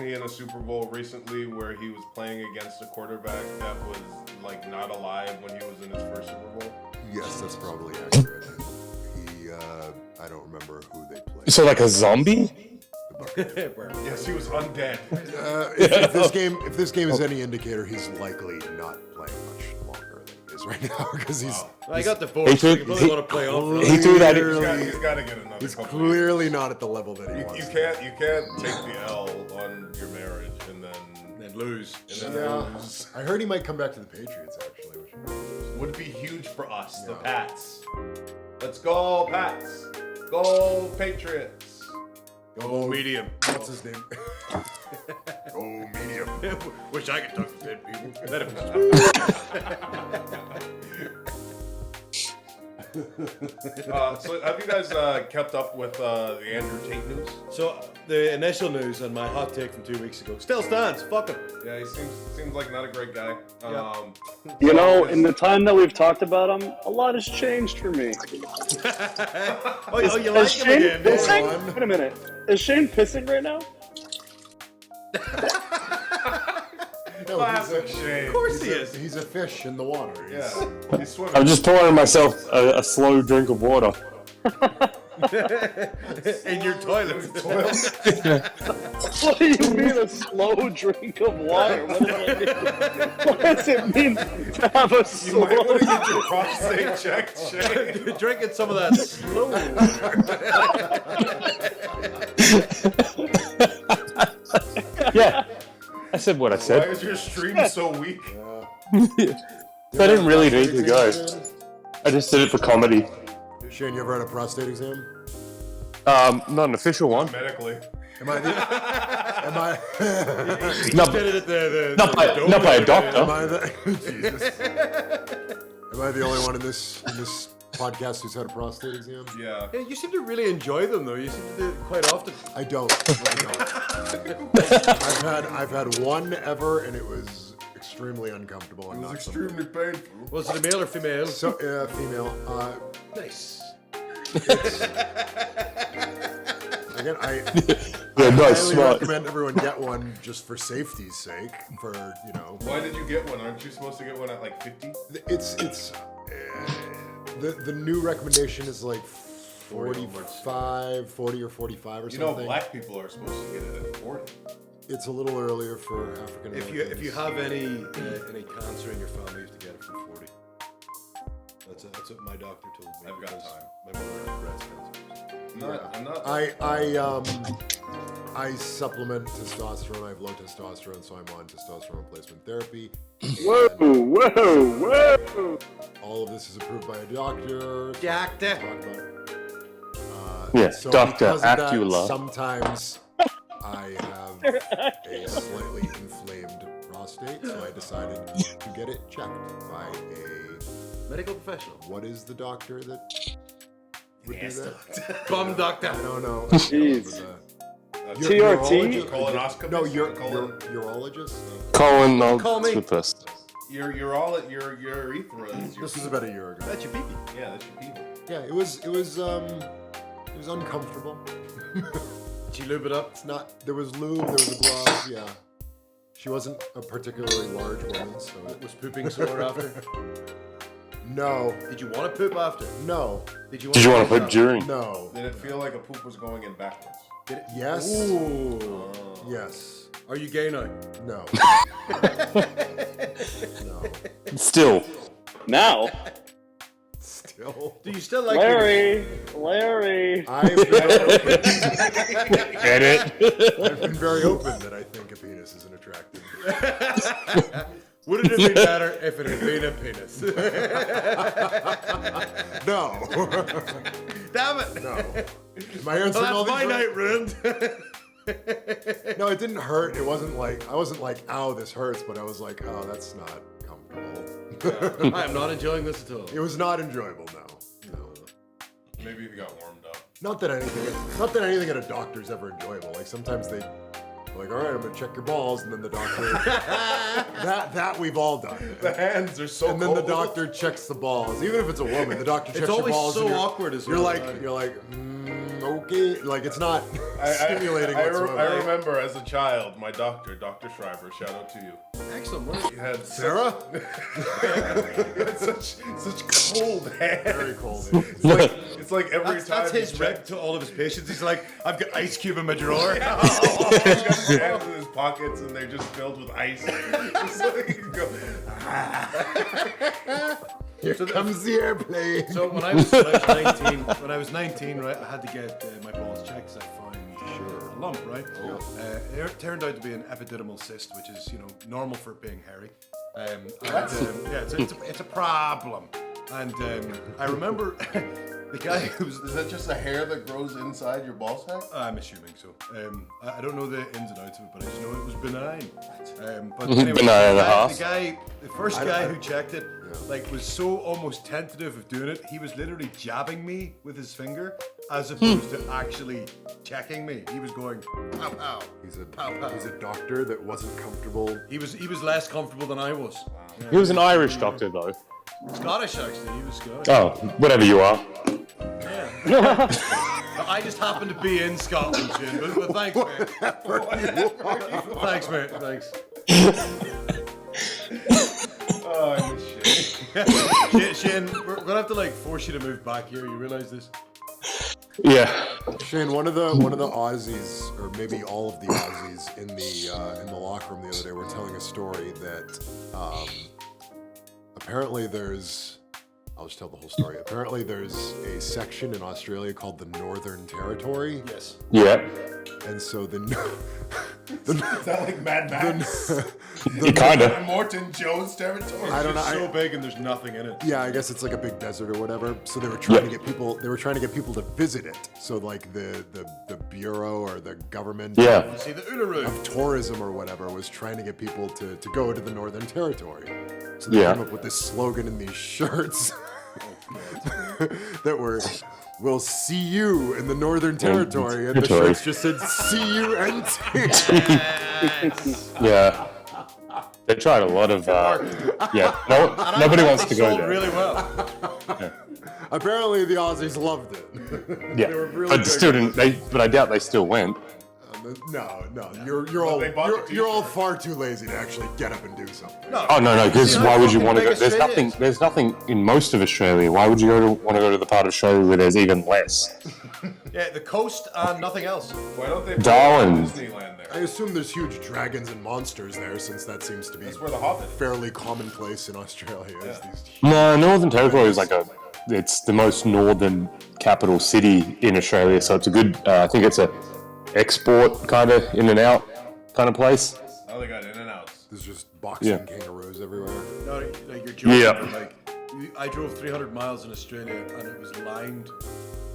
he in a Super Bowl recently where he was playing against a quarterback that was not alive when he was in his first Super Bowl? Yes, that's probably accurate. I don't remember who they played. So like a zombie? Yes, he was undead. If this game is any indicator, he's likely not playing much longer than he is right now because he's I got the force. So you probably want to play off. He threw that. He's got to get another. He's couple clearly not at the level that he wants. You can't take the L on your marriage and then lose. lose. I heard he might come back to the Patriots actually, which Would be huge for us, the Pats. Let's go, Pats. Go, Patriots. Go medium. what's his name? Go medium. Wish I could talk to dead people. So have you guys kept up with the Andrew Tate news? So the initial news on my hot take from 2 weeks ago still stands. Fuck him. Yeah, he seems like not a great guy. You know, in the time that we've talked about him, a lot has changed for me. Oh, you like him again? Pissing? Wait a minute. Is Shane pissing right now? No, Classic Shane. Of course he is. He's a fish in the water. Yeah, he's swimming. I'm just pouring myself a slow drink of water. In your toilet. What do you mean a slow drink of water? What does it mean to have a You slow might want to get your prostate checked, Shane. You're drinking some of that slow. Yeah, I said what I Why said. is your stream so weak? I didn't really need to go. I just did it for comedy. Shane, you ever had a prostate exam? Not an official one. Medically. Am I? Not by a doctor. Am I the? Jesus. Am I the only one in this podcast who's had a prostate exam? Yeah. Yeah, you seem to really enjoy them, though. You seem to do it quite often. I don't. I've had one ever, and it was extremely uncomfortable and not something. Extremely painful. Was it a male or female? So, female. Nice. Again, I highly smart. recommend everyone get one just for safety's sake. For Why did you get one? Aren't you supposed to get one at like 50? The new recommendation is like 45, 40 or 45 or something. Black people are supposed to get it at 40. It's a little earlier for African Americans. If you have any cancer in your family, you have to get it from 40. That's what my doctor told me. I've got time. My mother had breast cancer. I'm not. I supplement testosterone. I have low testosterone, so I'm on testosterone replacement therapy. Whoa! All of this is approved by a doctor. Doctor. So Doctor because of that, Acula. Sometimes I have a slightly inflamed prostate, so I decided to get it checked by a medical professional. What is the doctor that would do that? Bum doctor. I don't know. Jeez. TRT? Colonoscopy? No, urologist? Colonoscopist. Your urethra. This was about a year ago. That's your pee-pee. Yeah, that's your pee. Yeah, it was uncomfortable. Did you lube it up? It's not. There was lube. There was a glove. Yeah. She wasn't a particularly large woman, so Was pooping sore after? No. Did you want to poop after? No. Did you want to poop during? No. Did it feel like a poop was going in backwards? Did it? Yes. Ooh. Yes. Are you gay now? No. No. Still. Now, Still. Do you still like Larry. I've been open. Get it? I've been very open that I think a penis isn't attractive. Would it have been better if it had been a penis? No. Damn it! No. My answer Well, all that's these my are- night ruined. No, it didn't hurt. It wasn't like I wasn't like, ow, this hurts, but I was like, oh, that's not comfortable. I am not enjoying this at all. It was not enjoyable. No. Maybe if you got warmed up. Not that anything at a doctor's ever enjoyable. Like sometimes they're like, all right, I'm gonna check your balls, and then the doctor. that we've all done. The hands are so And then the cold. doctor checks the balls. Even if it's a woman, the doctor checks It's your always balls. so and awkward as you're well. like, okay. Like it's not stimulating whatsoever. I remember as a child, my doctor, Dr. Schreiber, shout out to you. Excellent. What He had Sarah? He had such cold hands. Very cold. It's like every time That's his he rep checked- to all of his patients. He's like, I've got ice cube in my drawer. He's got his hands in his pockets and they're just filled with ice. So he can go. Here comes the airplane. So when I was 19, right, I had to get my balls checked because I found a lump, right? It turned out to be an epididymal cyst, which is normal for being hairy. Yeah, it's a problem. And I remember the guy who was. Is that just a hair that grows inside your ball sack? I'm assuming so. I don't know the ins and outs of it, but I just know it was benign. But anyway, Benign and a half. the first guy who checked it, was so almost tentative of doing it. He was literally jabbing me with his finger, as opposed to actually checking me. He was going pow pow. He's a doctor that wasn't comfortable. He was less comfortable than I was. Yeah. He was an Irish doctor, though. Scottish, actually. He was Scottish. Oh, whatever you are. Yeah. I just happened to be in Scotland, Shane, but thanks, mate. Thanks, mate. Thanks. Oh, I miss Shane, we're gonna have to force you to move back here. You realize this? Yeah. Shane, one of the Aussies, or maybe all of the Aussies in the locker room the other day were telling a story that apparently there's. I'll just tell the whole story. Apparently there's a section in Australia called the Northern Territory. Yes. Yeah. And so Is that like Mad Max? Kinda. Morton Joe's territory. I don't know. It's so big and there's nothing in it. Yeah, I guess it's like a big desert or whatever. So they were trying to get people. They were trying to get people to visit it. So like the bureau or the government. Yeah. See the Uluru. Of tourism or whatever was trying to get people to go to the Northern Territory. So they came up with this slogan in these shirts that were, "We'll see you in the Northern Territory," and the shirts just said "CUNT." Yeah. They tried a lot of. Nobody wants to go sold there. really well. Apparently, the Aussies loved it. Yeah. They were really But big. still didn't. But I doubt they still went. No. You're all far too lazy to actually get up and do something. Oh no, because why would you want to go? There's nothing in most of Australia. Why would you want to go to the part of Australia where there's even less? Yeah, the coast and nothing else. Why don't they put Darwin. Disneyland there? I assume there's huge dragons and monsters there, since that seems to be That's where the Hobbit is. fairly commonplace in Australia. Is these No, Northern Territory is it's the most northern capital city in Australia, so it's a good. I think it's a export kind of in and out kind of place. Oh, they got in and outs. There's just boxing kangaroos everywhere. No, like you're joking. Yeah. Like, I drove 300 miles in Australia and it was lined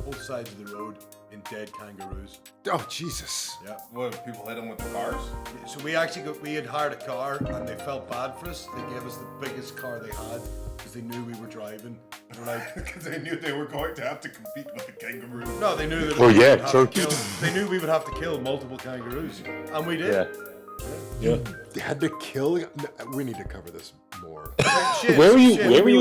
both sides of the road in dead kangaroos. Oh, Jesus. Yeah. What, people hit them with the cars? So we had hired a car and they felt bad for us. They gave us the biggest car they had because they knew we were driving. And we're like, Because they knew they were going to have to compete with the kangaroos. no, they knew that Oh, we yeah, would have true. to kill. They knew we would have to kill multiple kangaroos, and we did. Yeah. They had to kill. We need to cover this more. Shit, Where were you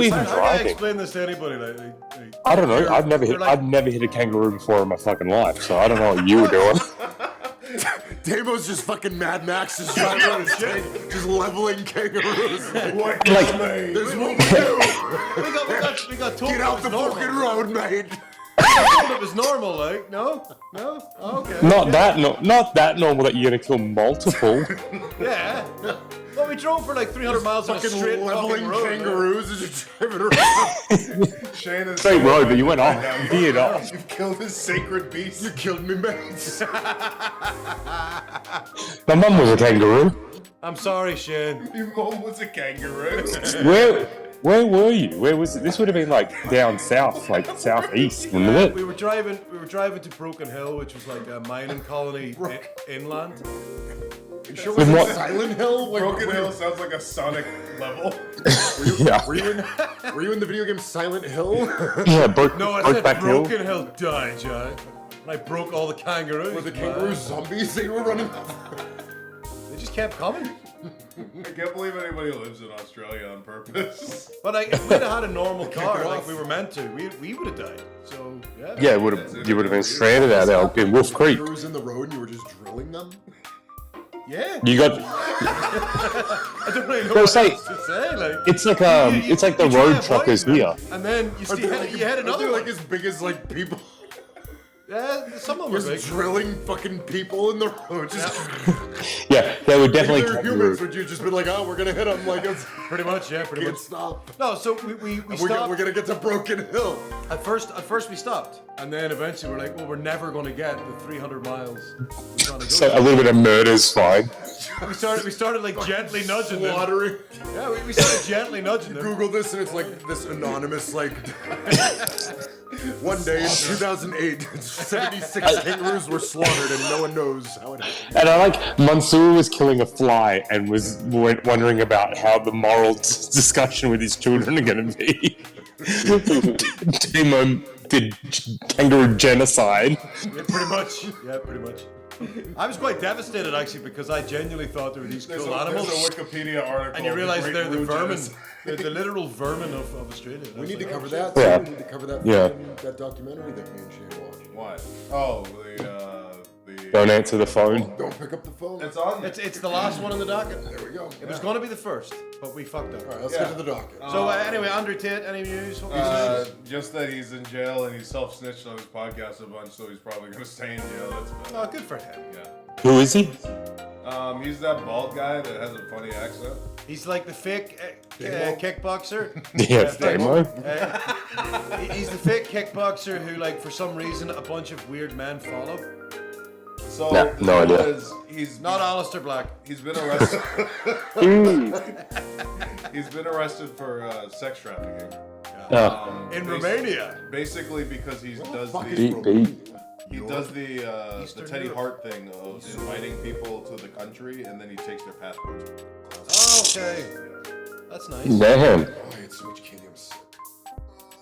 even How can I driving? explain this to anybody? Like, I don't know. I've never they're like- hit a kangaroo before in my fucking life, so I don't know what you were doing. Damo's just fucking Mad Max, just driving around his tank, just leveling kangaroos. What? There's what we do. we got told Get it out was the normal. fucking road, mate. We got told it was normal. Like, no, oh, okay. Not that normal that you're gonna kill multiple. Yeah. Well, we drove for like 300 miles on a Fucking straight leveling fucking road. kangaroos as you're driving around. Shane is Straight road, but you went off. Veered off. You've killed his sacred beast. You killed me, mate. My mum was a kangaroo. I'm sorry, Shane. Your mom was a kangaroo. Where were you? Where was it? This would have been like down south, like southeast, wouldn't it? We were driving to Broken Hill, which was like a mining colony inland. You sure With was what- it Silent Hill? Like, Broken Hill sounds like a Sonic level. Yeah. Were you in the video game Silent Hill? Yeah, No, I said Brokeback Hill. Broken Hill died, John. And I broke all the kangaroos. Were the man. kangaroos zombies they were running? They just kept coming. I can't believe anybody lives in Australia on purpose. But like, if we'd have had a normal car like we were meant to, we would have died. So yeah. Yeah, you would have been stranded out there in Wolf Creek. Kangaroos in the road and you were just drilling them? Yeah. You got. I don't really know Well, what say- else to say. Like, It's like it's like the you try road and truckers avoid here. them, and then you see you had another They're one. like as big as like people. Yeah, some of them were Just big. drilling fucking people in the road. Just Yeah, they were definitely if they're kangaroo. humans, would you just be like, oh, we're gonna hit them? Like, it's, Pretty much, yeah, pretty can't much. stop. No, so we We're stopped. gonna get to Broken Hill. At first we stopped, and then eventually we're like, well, we're never going to get the 300 miles we're trying to go. So a little bit of murder's fine. We started like gently nudging them. Slaughtering. Yeah, we started gently nudging them. Google this and it's like this anonymous like. One day in 2008, 76 kangaroos were slaughtered and no one knows how it happened. And I like Mansoor was killing a fly and was wondering about how the moral discussion with his children are going to be. Timo did kangaroo genocide. Yeah, pretty much. Yeah, pretty much. I was quite devastated actually because I genuinely thought there were these cool animals. There's a Wikipedia article. And you of realize Great they're the Blue vermin. Genocide. They're the literal vermin of Australia. We need to cover that. that. Yeah. We need to cover that. Yeah. That documentary that me and Shane watched. What? Oh, the. Don't answer the phone. Don't pick up the phone. It's on. It's the last one in the docket. There we go. It was going to be the first, but we fucked up. All right, let's Yeah. get to the docket. So anyway, Andrew Tate, any news? What was it? Just that he's in jail and he self-snitched on his podcast a bunch, so he's probably gonna stay in jail. That's about Oh, good for him. it. Who is he? Yeah. He's that bald guy that has a funny accent. He's like the fake kickboxer. Yeah, Damo. He's the fake kickboxer who, like, for some reason, a bunch of weird men follow. So No, no the deal idea. is he's Not Alistair Black. he's been arrested. He's been arrested for sex trafficking. Oh, In Basi- Romania. Basically because he does fuck is the beat. he does the Eastern Teddy Europe. Hart thing of inviting people to the country and then he takes their passports. Oh, okay. That's nice. Damn. Oh, I had so much candy. I'm sick.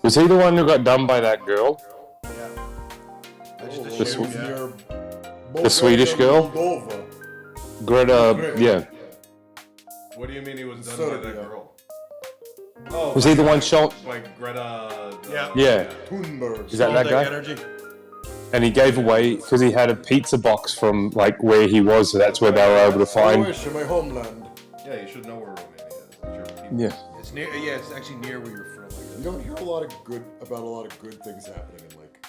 Was he the one who got done by that girl? Yeah. I just The assumed, sw- yeah. The Swedish girl? Moldova. Greta, yeah. What do you mean he was done Serbia. by that girl? Oh, Was he the one shot? like Greta? Yeah. Yeah. Thunberg. Is that All guy? energy. and he gave away because he had a pizza box from like where he was, so that's where they were able to I find. wish in my homeland. Yeah, you should know where Romania is. It's your people. Yeah. It's near. Yeah, it's actually near where you're from. You don't hear a lot of good things happening in like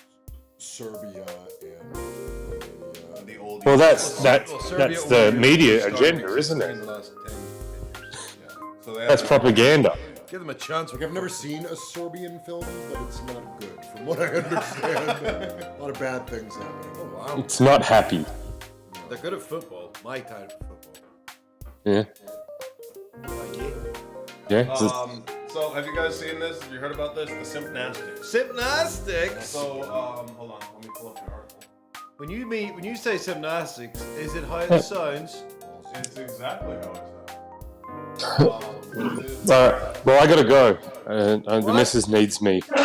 Serbia and Romania. The old. Well, that's Serbia the only media started agenda, isn't in it? the last 10 years. So they That's have propaganda. Give them a chance. Like I've never seen a Serbian film, but it's not good from what I understand. A lot of bad things happening. Oh wow. It's not happy. They're good at football. My type of football. Yeah. Like it. Yeah. So have you guys seen this? Have you heard about this? The Sympnastics. Gymnastics. So hold on, let me pull up the article. When you say gymnastics, is it how it sounds? It's exactly how it sounds. Well, I gotta go. The missus needs me. We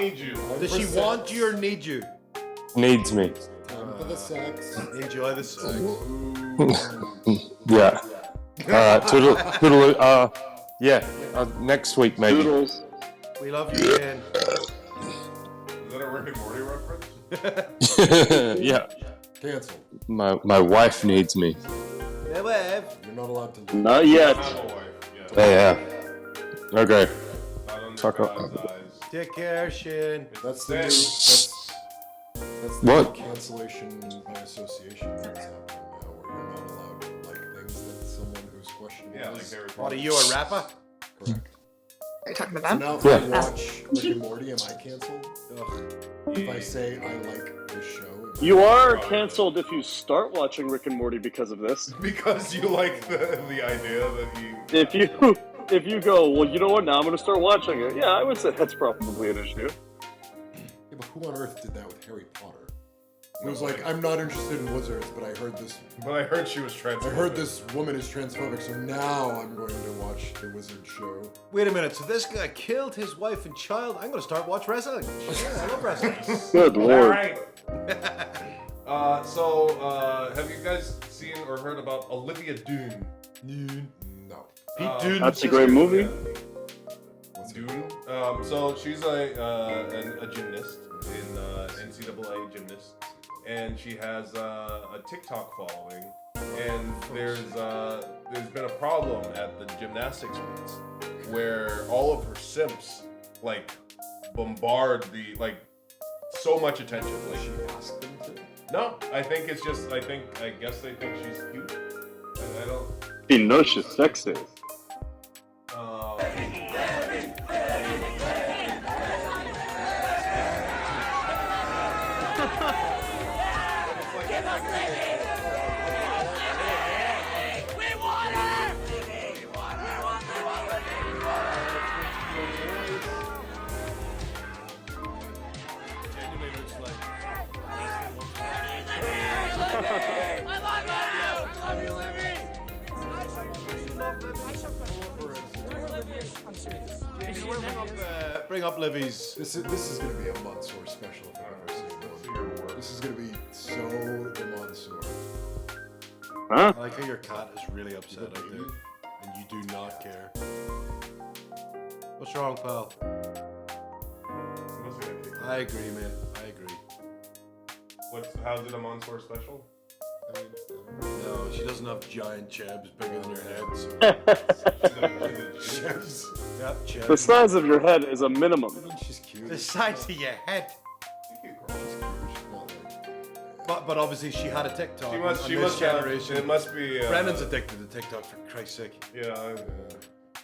need you. Does she want you or need you? Needs me. Time for the sex. Enjoy the sex. Yeah. Toodle. Yeah. Next week maybe. Doodles. We love you, Ken. Is that a Rick and Morty reference? Yeah. Cancel. My wife needs me. Never have. You're not allowed to leave. Not yet. I'm a wife. Yeah. Okay. Not under Fuck up. God's eyes. Take care, Shane. That's the new. That's the What? new cancellation by association that's happening now, where you're not allowed to like things that someone who's questionable. Yeah, like is. Harry What, Potter. are you a rapper? Correct. Are you talking So about now if Yeah. I watch Rick and Morty, am I canceled? If I say I like this show, You are canceled if you start watching Rick and Morty because of this. Because you like the idea that you. If you go, well, you know what? Now I'm going to start watching it. Yeah, I would say that's probably an issue. Yeah, but who on earth did that with Harry Potter? It was like, I'm not interested in wizards, but I heard this. But I heard she was I transphobic. heard this woman is transphobic, so now I'm going to watch the wizard show. Wait a minute. So this guy killed his wife and child. I'm going to start watch wrestling. Yeah, I love wrestling. Good All lord. right. Have you guys seen or heard about Olivia Dune? No. Pete Dunne. That's a great movie. What's it Dune. called? So she's a gymnast in NCAA gymnast, and she has a TikTok following. And there's been a problem at the gymnastics meets where all of her simps like bombard so much attention. Like She asked them to. no, I think it's just I guess they think she's cute. I don't. He knows she's sexy. Bring up Livy's. This is going to be a Mansoor special if I've ever seen one. This is going to be so the Mansoor. Huh? I like how your cat is really upset out there, and you do not care. What's wrong, pal? I agree, man. I agree. How's it a Mansoor special? No, she doesn't have giant chebs bigger than your head. So. Yep, chebs. The size of your head is a minimum. She's cute. The size of your head. But obviously she had a TikTok. She must this have. generation. It must be. Brandon's addicted to TikTok for Christ's sake. Yeah.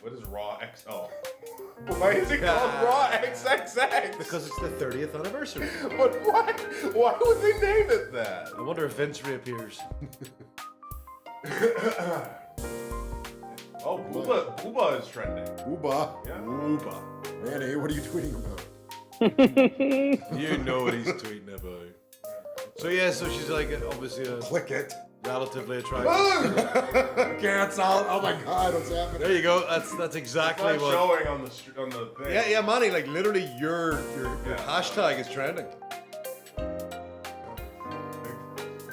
What is Raw XL? Why is it called Raw XXX? Because it's the 30th anniversary. But why? Why would they name it that? I wonder if Vince reappears. Oh, Booba is trending. Ooba. Yeah. Ooba. Randy, what are you tweeting about? You know what he's tweeting about. So yeah, so she's like obviously a Click it. relatively attractive. Cancel. Oh my god, what's happening? There you go. That's exactly It's not what. showing on the thing. Yeah, Manny. Like literally, your hashtag is trending. What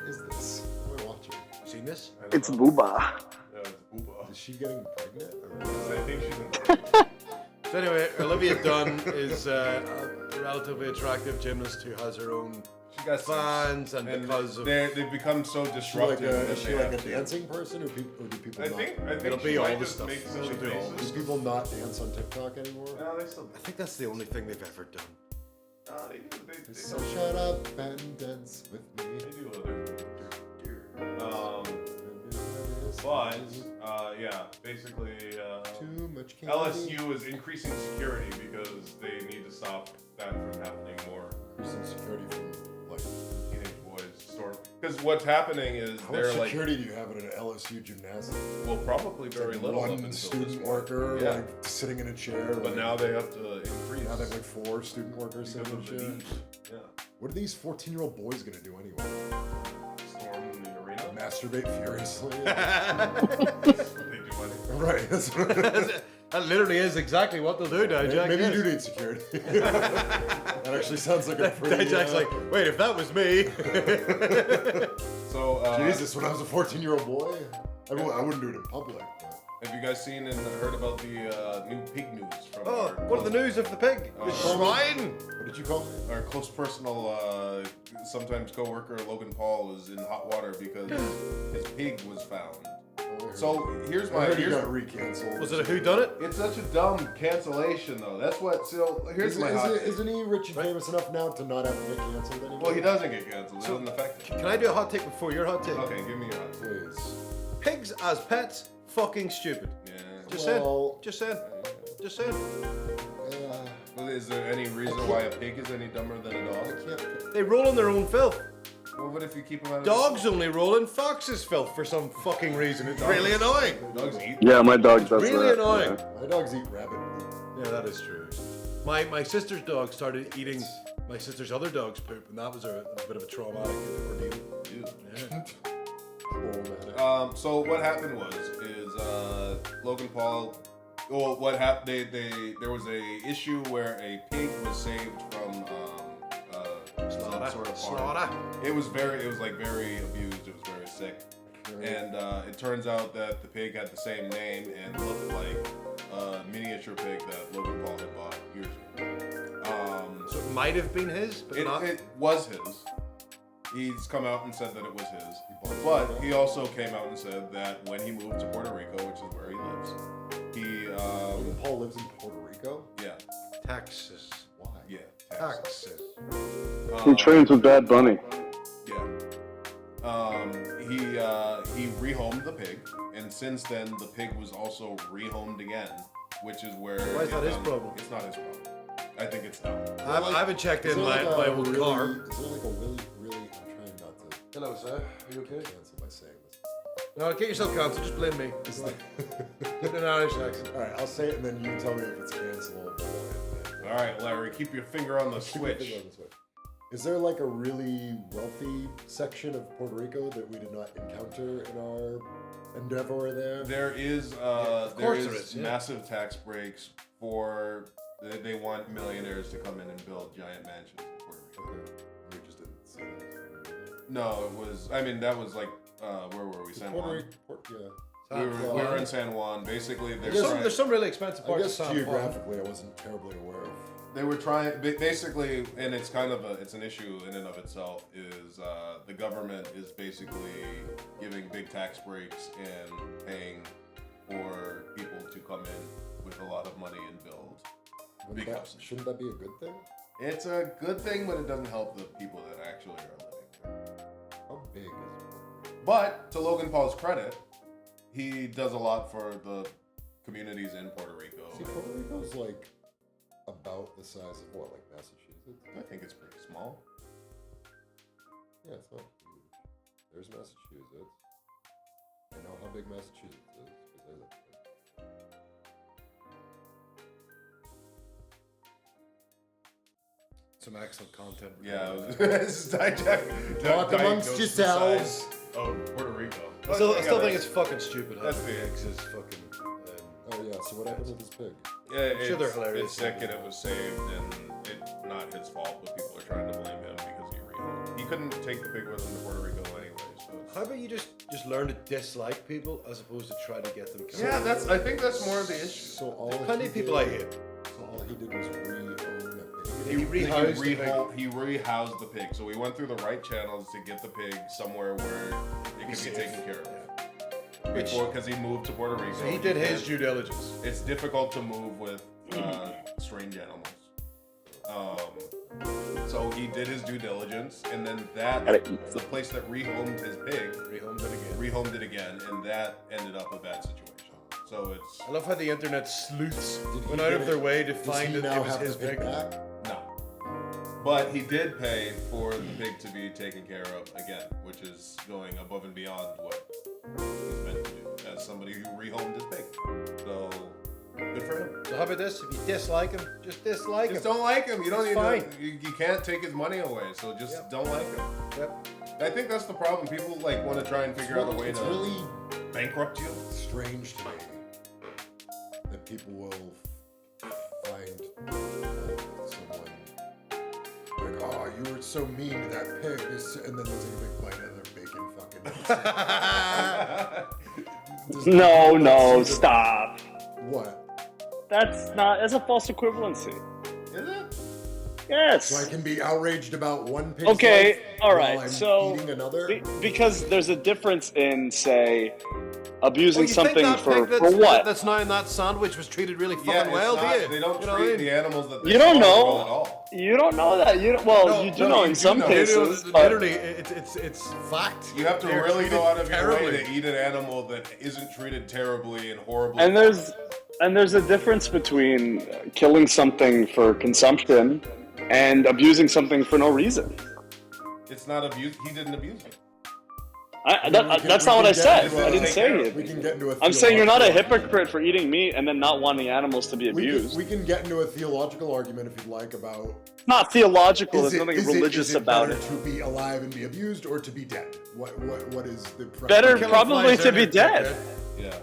is this? What am I watching? Seen this? It's Booba. Yeah, it's Booba. Is she getting pregnant? Or I think she's in. So anyway, Olivia Dunne is a relatively attractive gymnast who has her own She got fans, and because of they've become so Is she disruptive. is she like a dancing person, or do people I not? think It'll she be all might the just stuff. make silly She'll do all faces. Do people not dance on TikTok anymore? No, they still. I think that's the only thing they've ever done. No, they do. They So shut up and dance with me. do other things. But yeah, basically, Too much candy. LSU is increasing security because they need to stop that from happening more. Increasing security from like. Teenage boys storm. Because what's happening is How they're much like, security do you have in an LSU gymnasium? well, probably very Like little. up one until student this worker, point. Yeah. like sitting in a chair. But like, now they have to increase. now they have like 4 student workers because sitting in of a the chair. need. Yeah. What are these 14-year-old boys gonna do anyway? Storm the arena. Masturbate furiously. They do anything. Right. That's what it is. That literally is exactly what they'll do now, Jack. Maybe yes. you do need security. That actually sounds like a pretty. Jack's like, wait, if that was me. So, Jesus, when I was a 14-year-old boy, I wouldn't do it in public. But. have you guys seen and heard about the new pig news from Oh, our what are the news of the pig? The swine? What did you call it? Our close personal, sometimes co-worker Logan Paul was in hot water because his pig was found. So here's I my heard you got recanceled. Was it a whodunit? It's such a dumb cancellation though. That's what. So here's my hot take. Isn't he rich and famous enough now to not have to get canceled anymore? Well, he doesn't get canceled. It doesn't affect him. Can I do a hot take before your hot take? Okay, give me your hot take. Please. Pigs as pets, fucking stupid. Yeah. Just Well- saying. Just saying. Just saying. Well, is there any reason why a pig is any dumber than a dog? They roll in their own filth. Well, what if you keep them out of Dogs only roll in foxes' filth for some fucking reason. It's really annoying. Dogs eat. Yeah, my dog does Really that. annoying. My dogs eat rabbit. Yeah, that is true. My sister's dog started eating my sister's other dog's poop, and that was a bit of a traumatic ordeal. Yeah. So what happened was Logan Paul. Well, what happened? There was a issue where a pig was saved from some sort of farm. It was very abused. It was very sick, and it turns out that the pig had the same name and looked like a miniature pig that Logan Paul had bought years ago. So it might have been his, but not. It was his. He's come out and said that it was his. But he also came out and said that when he moved to Puerto Rico, which is where he lives, Logan Paul lives in Puerto Rico? yeah, Texas. Why? yeah, Texas. He trains with Bad Bunny. yeah. He rehomed the pig, and since then the pig was also rehomed again, which is where. Why is that his problem? It's not his problem. I think it's dumb. I haven't checked Is in there my like a old really, car. Is there like a really, I'm trying not to Hello, sir. Are you okay? cancel by saying this. No, get yourself cancelled. Just blame me. It's like, Put an Irish accent. all right, I'll say it and then you tell me if it's cancelable. All right, Larry, keep your finger on the switch. Is there like a really wealthy section of Puerto Rico that we did not encounter in our endeavor there? There is, there is, yeah. massive tax breaks for. They want millionaires to come in and build giant mansions in Puerto Rico. We just didn't see that. No, it was. I mean, that was like, where were we? San Juan. Yeah. We were in San Juan. Basically, There's some really expensive I parts guess of San Juan. geographically I wasn't terribly aware of. They were trying, basically, and it's kind of it's an issue in and of itself. Is the government is basically giving big tax breaks and paying for people to come in with a lot of money and build. Shouldn't that be a good thing? It's a good thing, but it doesn't help the people that actually are living there. How big is it? But to Logan Paul's credit, he does a lot for the communities in Puerto Rico. See, Puerto Rico's like about the size of what, like Massachusetts? I think it's pretty small. Yeah, it's not huge. There's Massachusetts. I know how big Massachusetts is because I live there. Some excellent content. Yeah, this is Talk amongst yourselves. Oh, Puerto Rico. I still think it's fucking stupid. That's how the- pigs is fucking. Oh yeah, so what happened with this pig? Yeah, sure they're hilarious. It's sick and it was saved, and it's not his fault, but people are trying to blame him because he rehomed. He couldn't take the pig with him to Puerto Rico anyway, so. How about you just learn to dislike people as opposed to try to get them killed? Yeah, I think that's more of the issue. So all Plenty of people I hate. So all he did was re-own a pig. he rehoused the pig. So we went through the right channels to get the pig somewhere where it could be taken care of. Because he moved to Puerto Rico. So he did his due diligence. It's difficult to move with strange animals. So he did his due diligence, and then the place that rehomed his pig, rehomed it again, and that ended up a bad situation. So it's. I love how the internet sleuths went out of their way to find that it was his pig. No. But he did pay for the pig to be taken care of again, which is going above and beyond what he's meant to do as somebody who rehomed his pig. So good for him. So how about this? If you dislike him, just dislike him. Just don't like him. You don't It's need fine. to. You can't take his money away. So just don't like him. Yep. I think that's the problem. People want to try and figure out a way to really bankrupt you. Strange to me that people will find someone like, oh, you were so mean to that pig, and then they'll take a big bite out of their bacon fucking. No, stop. What? That's a false equivalency. Is it? Yes. So I can be outraged about one pig's Okay, life all while right. I'm So eating another? because there's a difference in, say, abusing You think something that for pig that's, what? That's now in that sandwich was treated really fucking Yeah, well, it's not, do you? they don't You know what I treat mean? the animals that they You don't slaughter know. well at all. You don't know that. You do know in some cases. but- Literally, it's fact. You have to They're really go out of your terribly. way to eat an animal that isn't treated terribly and horribly. And there's a difference between killing something for consumption and abusing something for no reason. It's not abuse. He didn't abuse it. That's not what I said. I didn't say it. We can get into a I'm saying you're not a theological hypocrite for eating meat and then not wanting animals to be abused. We can get into a theological argument if you'd like about. It's not theological. Is There's it- nothing is it- religious is it about better it. to be alive and be abused, or to be dead? What is the preference? Better probably to be dead. Yeah.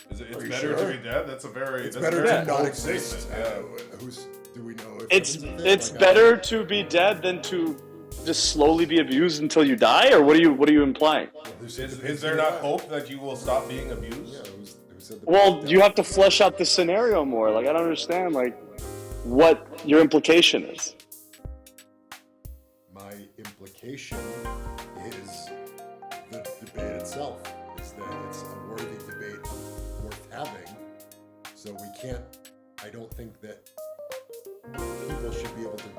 It's you better sure? to be dead. That's a very. It's that's better a very to not bold exist. statement, Do we know? If It's heaven's a thing? it's Like, better to be dead than to just slowly be abused until you die, or what are you implying? who said the Is pig's there gonna not die? hope that you will stop being abused? Yeah, who said the Well, pig's you dead? have to flesh out the scenario more. Like I don't understand what your implication is. My implication is the debate itself is that it's a worthy debate worth having. So we can't. I don't think that people should be able to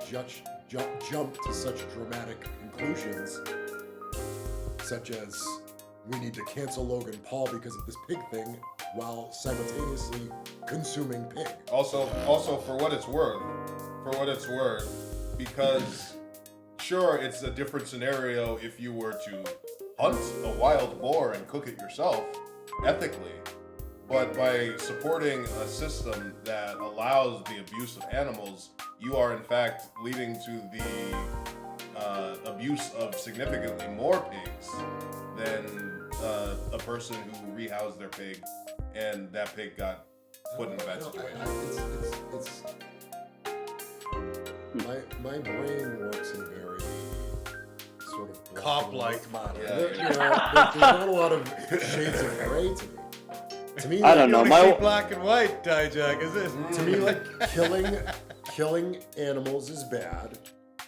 jump to such dramatic conclusions, such as we need to cancel Logan Paul because of this pig thing, while simultaneously consuming pig. Also, for what it's worth, because sure, it's a different scenario if you were to hunt a wild boar and cook it yourself, ethically. But by supporting a system that allows the abuse of animals, you are in fact leading to the abuse of significantly more pigs than a person who rehoused their pig and that pig got put in a bad situation. My brain works in a very sort of Cop-like manner. There's not a lot of shades of gray to me. To me, I don't know. My black and white, Dijak, is it? To me, like killing animals is bad,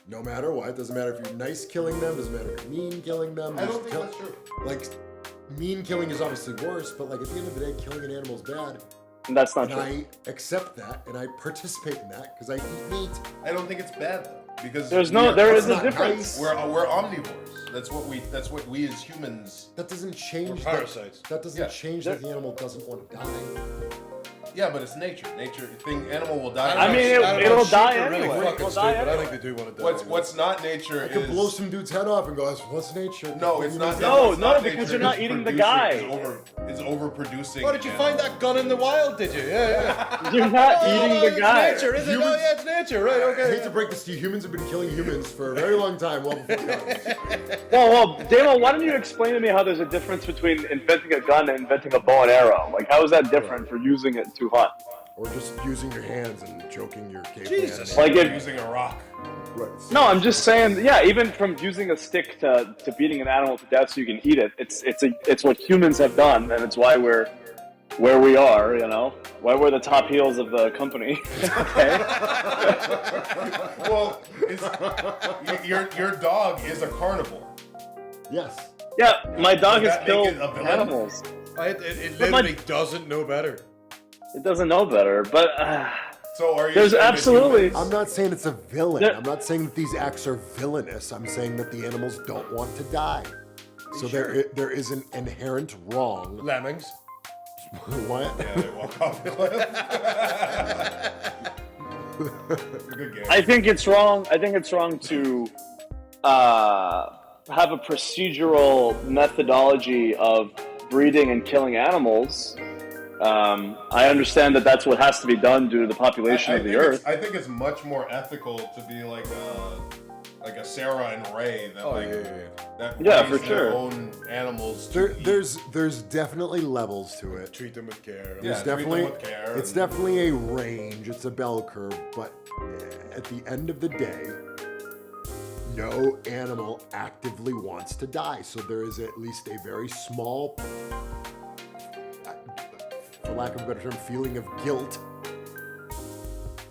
no matter what. Doesn't matter if you're nice killing them. Doesn't matter if you're mean killing them. I don't think that's true. Like, mean killing is obviously worse, but like at the end of the day, killing an animal is bad. And that's not And true. I accept that, and I participate in that because I eat meat. I don't think it's bad though, because there is a That's difference. not nice. we're omnivores. That's what we as humans. That doesn't change. We're parasites. That doesn't change that the animal doesn't want to die. Yeah, but it's nature. Animal will die. I mean, it'll die anyway. It'll die But I anyway. think they do want to die. What's not nature I could is blow some dude's head off and go, "What's nature?" no, it's not. No, it's not because nature, you're not it's eating the producing- guy. Is overproducing. Oh, did you find that gun in the wild, did you? Yeah. You're not eating the guy. It's nature, is it? Oh, yeah, it's nature. Right, I okay. hate to break this to you. Humans have been killing humans for a very long time, well before guns. Well, Damo, why don't you explain to me how there's a difference between inventing a gun and inventing a bow and arrow? Like, how is that different for using it to hunt? Or just using your hands and choking your caveman. Jesus. Like if using a rock. Right. no, I'm just saying, yeah. Even from using a stick to beating an animal to death so you can eat it, it's what humans have done, and it's why we're where we are, you know, why we're the top heels of the company. Okay. Well, your dog is a carnivore. Yes. Yeah, my dog Does has that make killed it a villain? animals. It But my- literally doesn't know better. It doesn't know better, but So are you? there's saying that absolutely. humans- I'm not saying it's a villain. There- I'm not saying that these acts are villainous. I'm saying that the animals don't want to die. So there is an inherent wrong. Lemmings. What? Yeah, they walk off the cliff. Good game. I think it's wrong. I think it's wrong to have a procedural methodology of breeding and killing animals. I understand that that's what has to be done due to the population of the Earth. I think it's much more ethical to be like a Sarah and Ray that that Yeah, raise for their sure. own animals. To eat. There's definitely levels to it. Treat them with care. Yeah, There's treat them definitely with care it's and- definitely a range. It's a bell curve, but at the end of the day, no animal actively wants to die. So there is at least a very small, for lack of a better term, feeling of guilt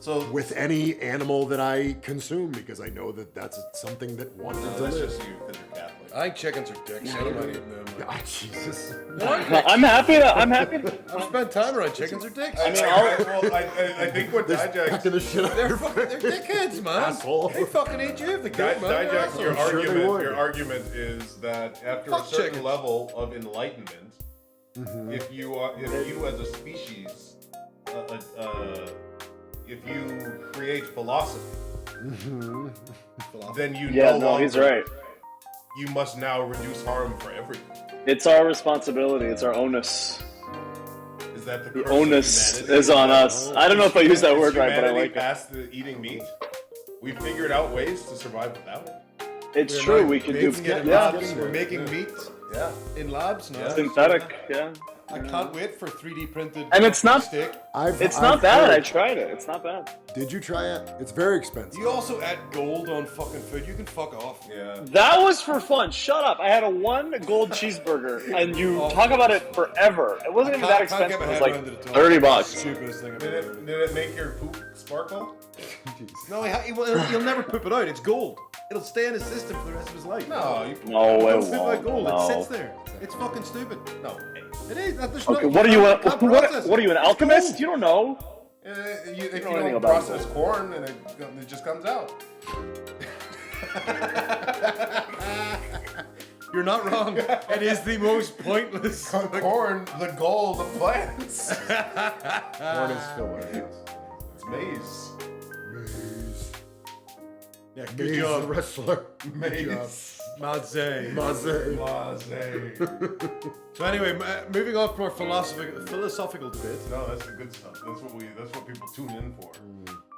So with any animal that I consume because I know that that's something that wanted to that's live. just you because you're Catholic. I think chickens are dicks. I don't mind eating them. Ah, Jesus. I'm happy to. I've spent time around chickens are dicks. I mean, I think what Dijak, Packing the shit up. they're dickheads, man. Asshole. They fucking eat you if they can, man. They're Dijak, your assholes. sure they would. argument is that after Fuck a certain chickens. level of enlightenment, if you as a species, if you create philosophy, then you yeah, no no, longer, he's right. You must now reduce harm for everyone. It's our responsibility. It's our onus. Is that the The curse of onus humanity? is on us. I don't know if I use that Is word right, but I humanity like it. past the eating meat? We figured out ways to survive without it. It's We're true. not We can do. making it in Yeah, labs. We're making meat Yeah. in labs now. synthetic. Yeah, I can't wait for 3D printed And it's not- steak. it's not bad. I tried it. It's not bad. Did you try it? It's very expensive. You also add gold on fucking food. You can fuck off. Yeah. That was for fun. Shut up. I had a one gold cheeseburger, and you talk about it forever. It wasn't even that Can't get expensive. my It was head like around it at all. $30. Stupidest thing I've Did ever heard. it make your poop sparkle? No, he'll never poop it out. It's gold. It'll stay in his system for the rest of his life. No, you No, it Don't poop out gold. won't. It No. sits there. It's fucking stupid. no. It is. There's Okay, no, what are you? can't process What are you, an it. alchemist? You don't know. If know you anything don't about process corn, and it just comes out. You're not wrong. It is the most pointless. Corn, the gold of plants. Corn is filler, yes. It's maize. Maize. Yeah, good Maize job. wrestler. Maize. Ma.ce. Ma.ce. Blase. So anyway, moving on from our philosophical debate. No, that's the good stuff. That's what people tune in for.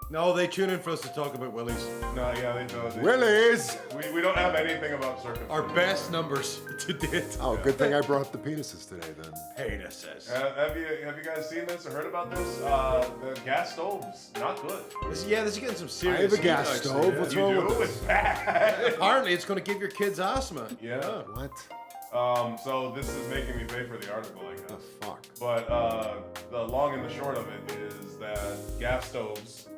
No, they tune in for us to talk about willies. No, yeah, they know. Willies. We don't have anything about circumcision. Our best numbers to date. Oh, good thing I brought up the penises today then. Penises. Have you guys seen this or heard about this? The gas stoves, not good. This is getting some I serious. have a gas heat, actually, stove. yeah. What's You wrong do? with It's this? bad. Apparently, it's going to give your kids asthma. Yeah. What So this is making me pay for the article, I the guess. fuck? But the long and the short of it is that gas stoves,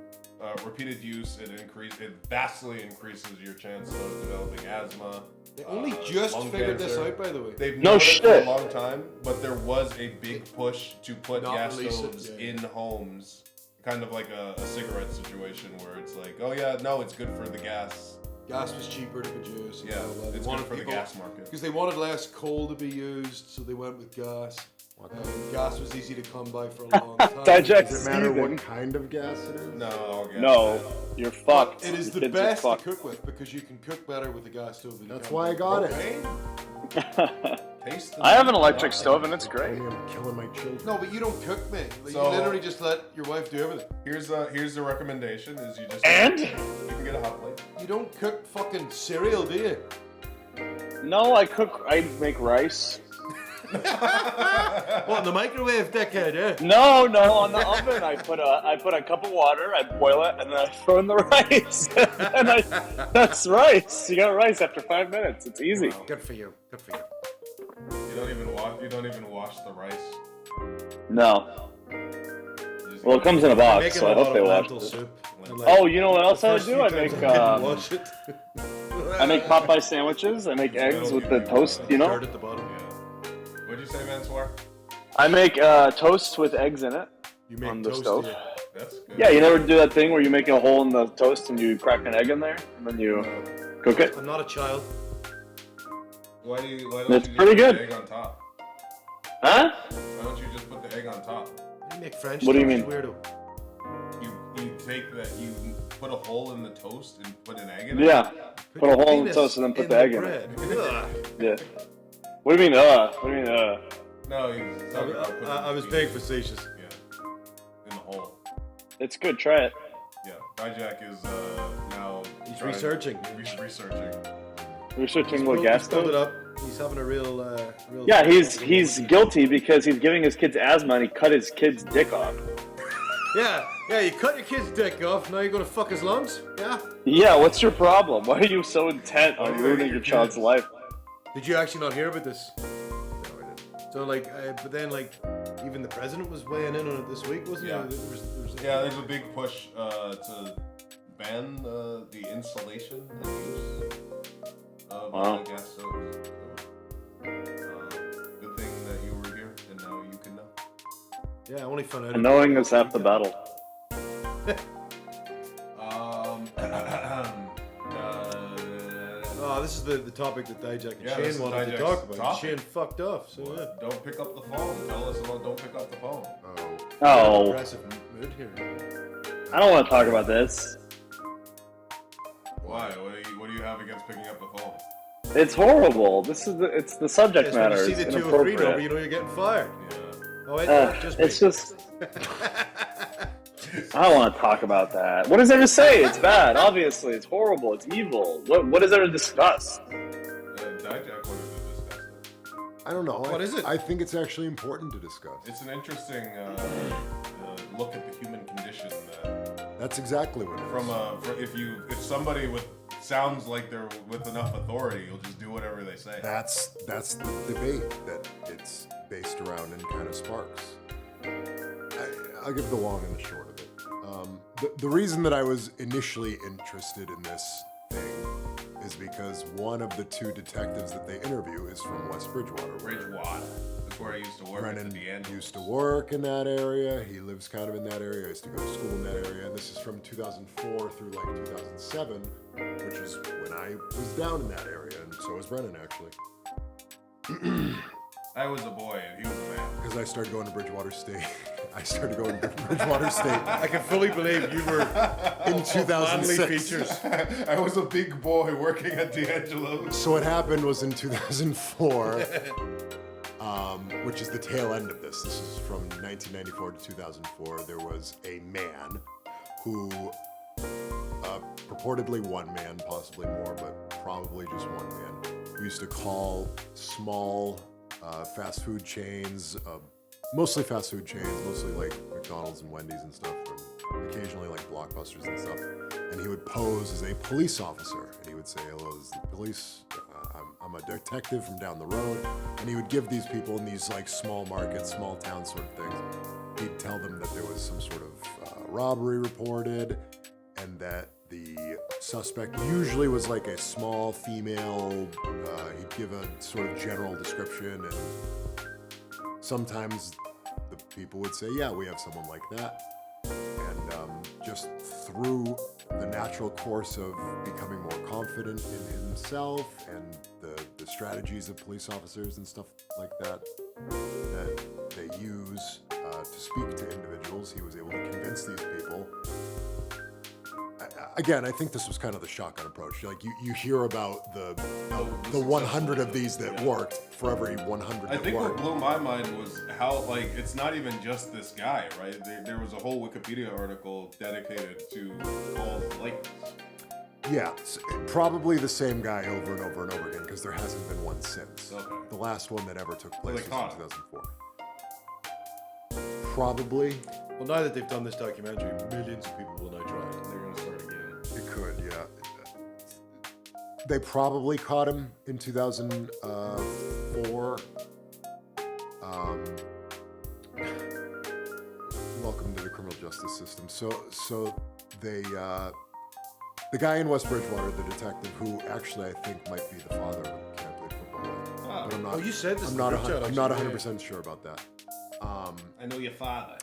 repeated use, it vastly increases your chance of developing asthma. They only just lung figured this cancer. out, by the way. They've No known it for shit. a long time, but there was a big push to put Not gas release it, stoves yeah. in homes, kind of like a cigarette situation where it's like, oh yeah, no, it's good for the gas. Gas was cheaper to produce. and Yeah, blah, blah. They it's wanted good for the people- gas market. Because they wanted less coal to be used, so they went with gas. Gas was easy to come by for a long time. Digest Does it matter seething. what kind of gas it is? No, all gas. No, you're fucked. It is Your the kids are best to fucked. cook with because you can cook better with a gas stove than you That's can why I with got it. Taste the I have an electric stove and it's great. Only I'm killing my children. No, but you don't cook, man. Like, So- you literally just let your wife do everything. Here's the recommendation: is you just And? you can get a hot plate. You don't cook fucking cereal, do you? No, I make rice. What, in the microwave, dickhead, eh? No, on the oven. I put a cup of water, I boil it, and then I throw in the rice. And that's rice. You got rice after 5 minutes. It's easy. Good for you. Good for you. You don't even wash the rice. No. Well, it comes in a box, so I hope they wash it. Soup. Oh, you know what else I do? I make Wash it. I make Popeye sandwiches. I make eggs with the toast. You know. Dirt at the bottom. What'd you say, Mansoor? I make toast with eggs in it. You make on the toast, stove. yeah. That's good. Yeah, you never do that thing where you make a hole in the toast and you crack an egg in there and then you cook it. I'm not a child. Why don't It's you just pretty put good. the egg on top? Huh? Why don't you just put the egg on top? You make French What do you toast, mean? weirdo. You take that, you put a hole in the toast and put an egg in it? Yeah. Put a hole in the Penis toast and then put in the egg in bread. it. Ugh. Yeah. What do you mean, What do you mean, No, he's talking about putting I was the being penis, facetious. in the hole. It's good, try it. Yeah, Hijack is now... He's trying- researching. Researching. Researching what gas pulled it stove? up. He's having a real. Yeah, he's guilty because he's giving his kids asthma and he cut his kid's dick off. Yeah, you cut your kid's dick off. Now you're gonna fuck his lungs. Yeah. Yeah, what's your problem? Why are you so intent on ruining your child's life? Did you actually not hear about this? No, I didn't. So but then even the president was weighing in on it this week, wasn't Yeah. he? There's a big push to ban the installation and use of gas stoves. Good thing that you were here and now you can know. Yeah, I only found out. And knowing is half the battle. This is the topic that Dijak and Yeah, this Shane is wanted to Dijak's talk about. topic. Shane fucked off, so yeah. Don't pick up the phone. Tell us about don't pick up the phone. Oh, Aggressive mood here. I don't want to talk about this. Why? What do you have against picking up the phone? It's horrible. It's the subject Yes, matter. when you see It's the 203 number, inappropriate. you know you're getting fired. Yeah. Oh, just It's just. I don't want to talk about that. What does there to say? It's bad. Obviously, it's horrible. It's evil. What is there to discuss? Dijak wanted to discuss it. I don't know. What is it? I think it's actually important to discuss. It's an interesting look at the human condition. That's exactly what it is. If somebody sounds like they're with enough authority, you'll just do whatever they say. That's the debate that it's based around and kind of sparks. I'll give the long and the short of it. The reason that I was initially interested in this thing is because one of the two detectives that they interview is from West Bridgewater. Bridgewater. That's where I used to work. Brennan at the end. used to work in that area. He lives kind of in that area. I used to go to school in that area. And this is from 2004 through 2007, which is when I was down in that area. And so was Brennan, actually. I was a boy and he was a man. Because I started going to Bridgewater State. I started going to Bridgewater State I can fully believe you were in manly 2006. features. I was a big boy working at D'Angelo's. So what happened was in 2004, which is the tail end of this. This is from 1994 to 2004. There was a man who, purportedly one man, possibly more, but probably just one man, who used to call small fast food chains, mostly fast food chains, mostly like McDonald's and Wendy's and stuff, and occasionally like Blockbusters and stuff. And he would pose as a police officer, and he would say, "Hello, this is the police. I'm a detective from down the road." And he would give these people in these like small markets, small town sort of things, he'd tell them that there was some sort of robbery reported, and that the suspect usually was like a small female. He'd give a sort of general description, and sometimes the people would say, "Yeah, we have someone like that." And just through the natural course of becoming more confident in himself and the strategies of police officers and stuff like that they use to speak to individuals, he was able to convince these people. Again, I think this was kind of the shotgun approach. Like you hear about the 100 of these that worked for every 100 I that think what worked. blew my mind was how, it's not even just this guy, right? There was a whole Wikipedia article dedicated to calls like this. Yeah, probably the same guy over and over and over again, because there hasn't been one since. Okay. The last one that ever took place was in caught him. 2004. Probably. Well, now that they've done this documentary, millions of people will now try it. They're gonna start again. It could, yeah. They probably caught him in 2004. criminal justice system. So they, the guy in West Bridgewater, the detective, who actually I think might be the father of the kid I played football with. But I'm not. You said this. I'm not 100% sure about that. I know your father.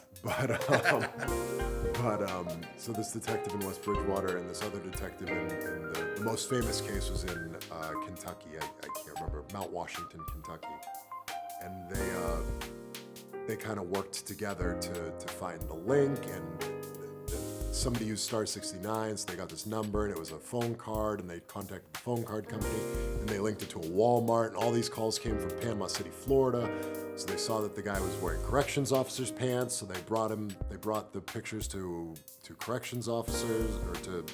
So this detective in West Bridgewater and this other detective in the most famous case was in Kentucky. I can't remember, Mount Washington, Kentucky. And they kind of worked together to find the link, and somebody used star 69, so they got this number, and it was a phone card, and they contacted the phone card company, and they linked it to a Walmart, and all these calls came from Panama City, Florida. So they saw that the guy was wearing corrections officers' pants, so they brought the pictures to corrections officers, or to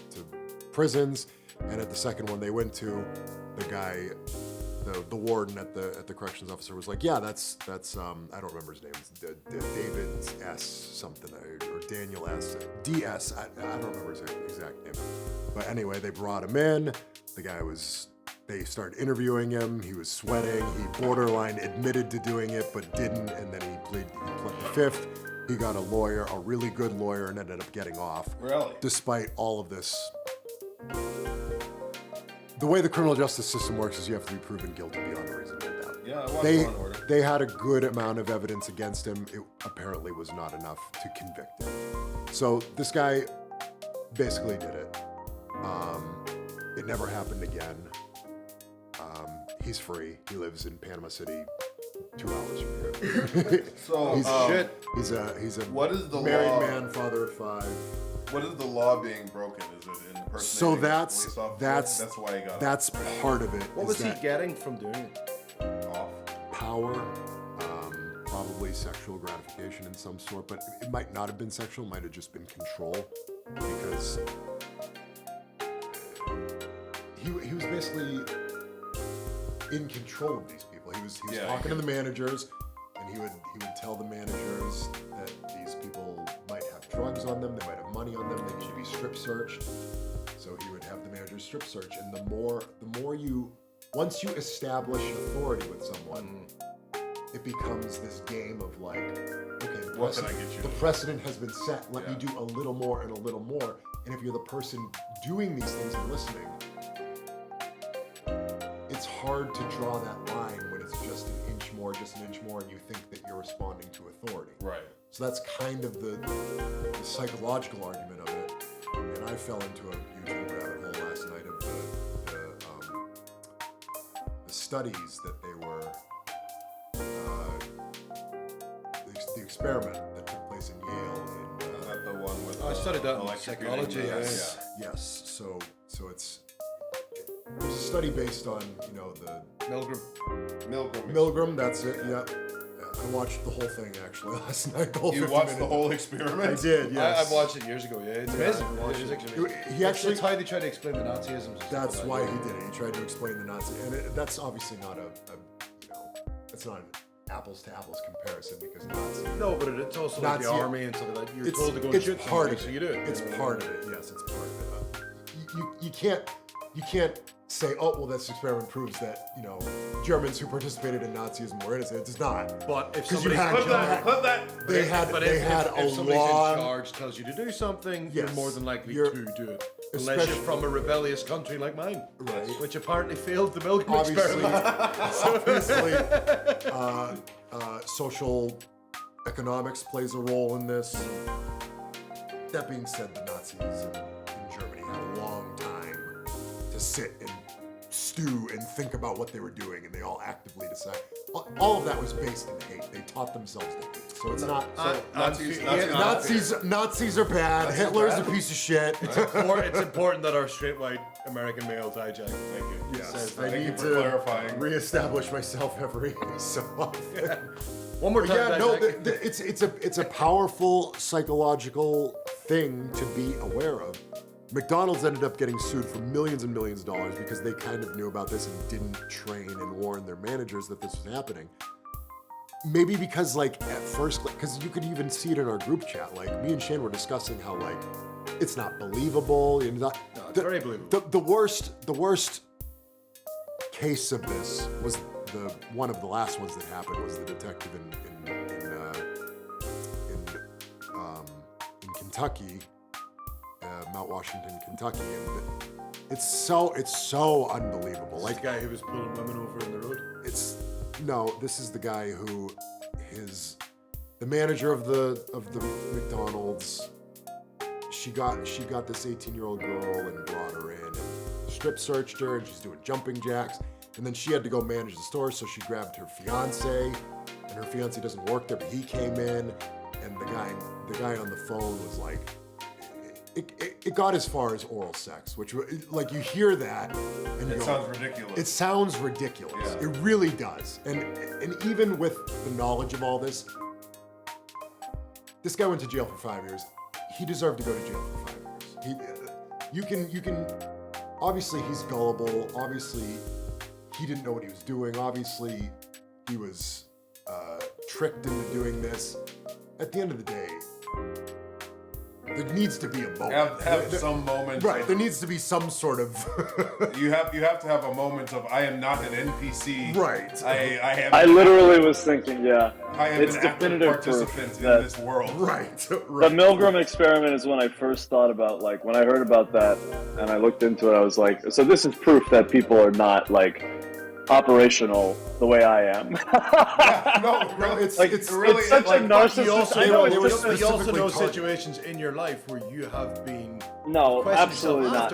prisons, and at the second one they went to, the guy, the warden at the corrections officer was like, yeah, that's I don't remember his name, it's David S. something, or Daniel S. DS, I don't remember his exact name. But anyway, they brought him in, they started interviewing him, he was sweating, he borderline admitted to doing it, but didn't, and then he pled the fifth. He got a lawyer, a really good lawyer, and ended up getting off. Really? Despite all of this. The way the criminal justice system works is you have to be proven guilty beyond a reasonable doubt. Yeah, I watched Law and Order. They had a good amount of evidence against him. It apparently was not enough to convict him. So this guy basically did it. It never happened again. He's free. He lives in Panama City, 2 hours from here. So he's a what is the married law? man, father of 5. What is the law being broken? Is it in impersonating So a police officer? That's why he got that's part of it. What was he getting from doing it? off. Power, probably sexual gratification in some sort, but it might not have been sexual, it might have just been control, because he was basically in control of these people. He was talking to the managers, and he would tell the managers that these people might have drugs on them, they might have money on them, they should be strip searched. So he would have the managers strip search, and the more you, once you establish authority with someone, it becomes this game of like, okay, What can I get you? the precedent has been set, let me do a little more and a little more. And if you're the person doing these things and listening, it's hard to draw that line when it's just an inch more, and you think that you're responding to authority. Right. So that's kind of the psychological argument of it. And I fell into a YouTube rabbit hole last night of the studies that they were, the experiment that took place in Yale. Is that the one with I studied that in electrocuting psychology. the- Yes. Yes. So it was a study based on, the Milgram. That's it. Yep. I watched the whole thing actually last night. The whole You 50 watched the minutes. whole experiment? I did. Yes. I watched it years ago. Yeah, it's amazing. It is actually. He actually. It's how they try to explain the Nazism. and stuff That's like why that. he did it. He tried to explain the Nazi, and that's obviously not it's not an apples to apples comparison because Nazi. No, but it's also like the Nazi- army and stuff like that. You're It's told to go and it's shoot part somebody, of so it. you do it. It's part of it. Yes, it's part of it. You can't say, oh well, this experiment proves that Germans who participated in Nazism were innocent. It does not. But if 'Cause you somebody had- Clip that. They had if a somebody's long. in charge tells you to do something, you're Yes. more than likely You're- to do it. Unless especially- you're from a rebellious country like mine, Right. which apparently failed the Milgram Obviously, experiment. social economics plays a role in this. That being said, the Nazis in Germany had a long time to sit and stew and think about what they were doing, and they do actively decide. All of that was based in hate. They taught themselves to hate. So it's not. Nazis are bad. Hitler's a piece of shit. It's important that our straight white American males hijack. Thank you. Yes, I Thank you need for to clarifying. reestablish myself every so often. One more time. Yeah, no, Dijak. it's a powerful psychological thing to be aware of. McDonald's ended up getting sued for millions and millions of dollars because they kind of knew about this and didn't train and warn their managers that this was happening. Maybe because at first, because you could even see it in our group chat. Me and Shane were discussing how it's not believable. No, it's very believable. The worst case of this was one of the last ones that happened was the detective in Kentucky, Mount Washington, Kentucky, and it's so unbelievable. Like the guy who was pulling women over in the road. This is the guy who is the manager of the McDonald's. She got this 18-year-old girl and brought her in and strip searched her, and she's doing jumping jacks. And then she had to go manage the store, so she grabbed her fiance, and her fiance doesn't work there, but he came in, and the guy on the phone was like, it got as far as oral sex, which, like, you hear that, and it sounds ridiculous. It sounds ridiculous. Yeah. It really does. And even with the knowledge of all this guy went to jail for 5 years. He deserved to go to jail for 5 years. You can. Obviously, he's gullible. Obviously, he didn't know what he was doing. Obviously, he was tricked into doing this. At the end of the day, there needs to be a moment. Have some moment. Right. There needs to be some sort of. you have to have a moment of I am not an NPC. Right. I literally was thinking, yeah. I am it's an active definitive participant in that this world. Right. The Milgram experiment is when I first thought about, like, when I heard about that and I looked into it, I was like, so this is proof that people are not, like, operational the way I am. It's such a narcissist. I know you also know situations in your life where you have been. No, absolutely not.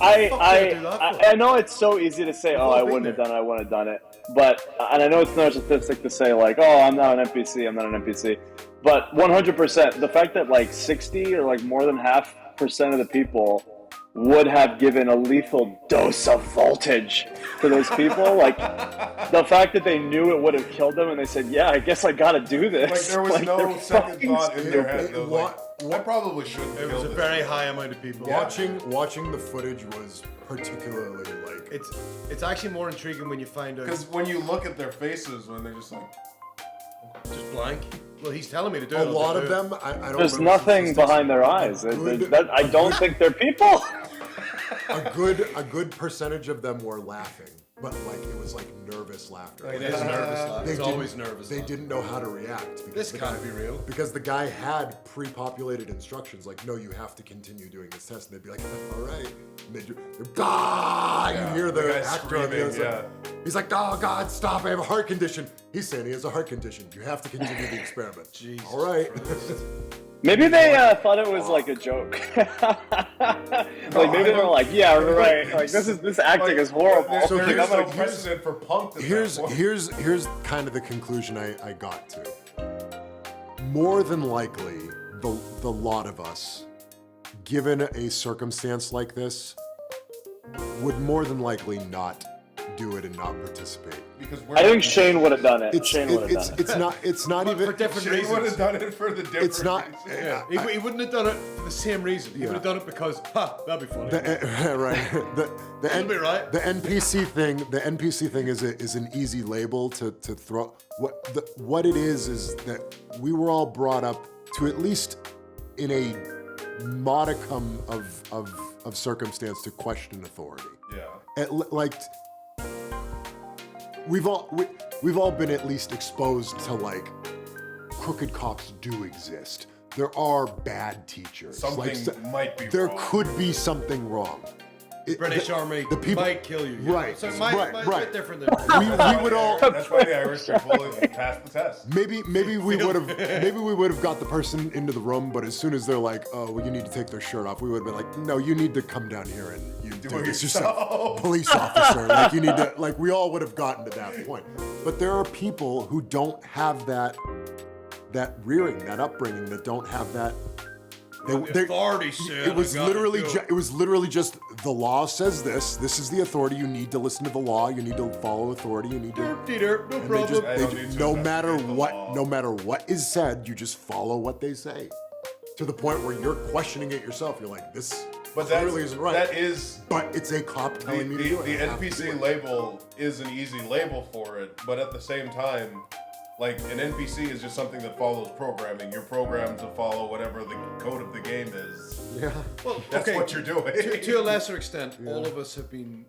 I know it's so easy to say, oh, I wouldn't have done it, I wouldn't have done it. But, and I know it's narcissistic to say, like, oh, I'm not an NPC, I'm not an NPC. But 100%, the fact that like 60 or like more than half % of the people would have given a lethal dose of voltage to those people. Like, the fact that they knew it would have killed them and they said, yeah, I guess I gotta do this. Like, there was no second thought in their head. I probably shouldn't. It was a very high amount of people. Watching the footage was particularly like. It's actually more intriguing when you find out. Because when you look at their faces, when they're just blank. Well, he's telling me to do it. A lot of them, I don't. There's nothing behind their eyes. I don't think they're people. A good percentage of them were laughing, but like it was like nervous laughter. It is nervous laughter. It's always nervous. They didn't know how to react. This can't be real. Because the guy had pre-populated instructions, like, no, you have to continue doing this test, and they'd be like, all right, and they'd do, you hear the actor on the other side. He's like, oh God, stop! I have a heart condition. He's saying he has a heart condition. You have to continue the experiment. Jesus all right. Maybe they thought it was like a joke. Like maybe they were like, yeah, right. Like this acting is horrible. So here's no precedent for punked. Here's kind of the conclusion I got to. More than likely, the lot of us, given a circumstance like this, would more than likely not do it and not participate. Because I think Shane would have done it. It's not even for different Shane reasons. would have done it for the different. It's not. He wouldn't have done it for the same reason. He would have done it because, that'd be funny. Right. That'd be right. The NPC thing. The NPC thing is an easy label to throw. What it is that we were all brought up to, at least in a modicum of circumstance, to question authority. Yeah. We've all been at least exposed to, like, crooked cops do exist. There are bad teachers. Something might be there wrong. could be something wrong. British Army might kill you. Right. So mine's a bit different than we would all. That's why the Irish people passed the test. Maybe we would have got the person into the room, but as soon as they're like, oh, well, you need to take their shirt off, we would have been like, no, you need to come down here and you do this yourself, police officer. Like, you need to. Like, we all would have gotten to that point. But there are people who don't have that rearing, that upbringing, that don't have that. The authority said it was literally just the law says this. This is the authority. You need to listen to the law. You need to follow authority. You need to. No problem. No matter what is said, you just follow what they say. To the point where you're questioning it yourself. You're like, this clearly isn't right. That is. But it's a cop telling me to do it. The NPC label is an easy label for it, but at the same time, Like an NPC is just something that follows programming. You're programmed to follow whatever the code of the game is. Yeah. Well, That's what you're doing. To a lesser extent, all of us have been,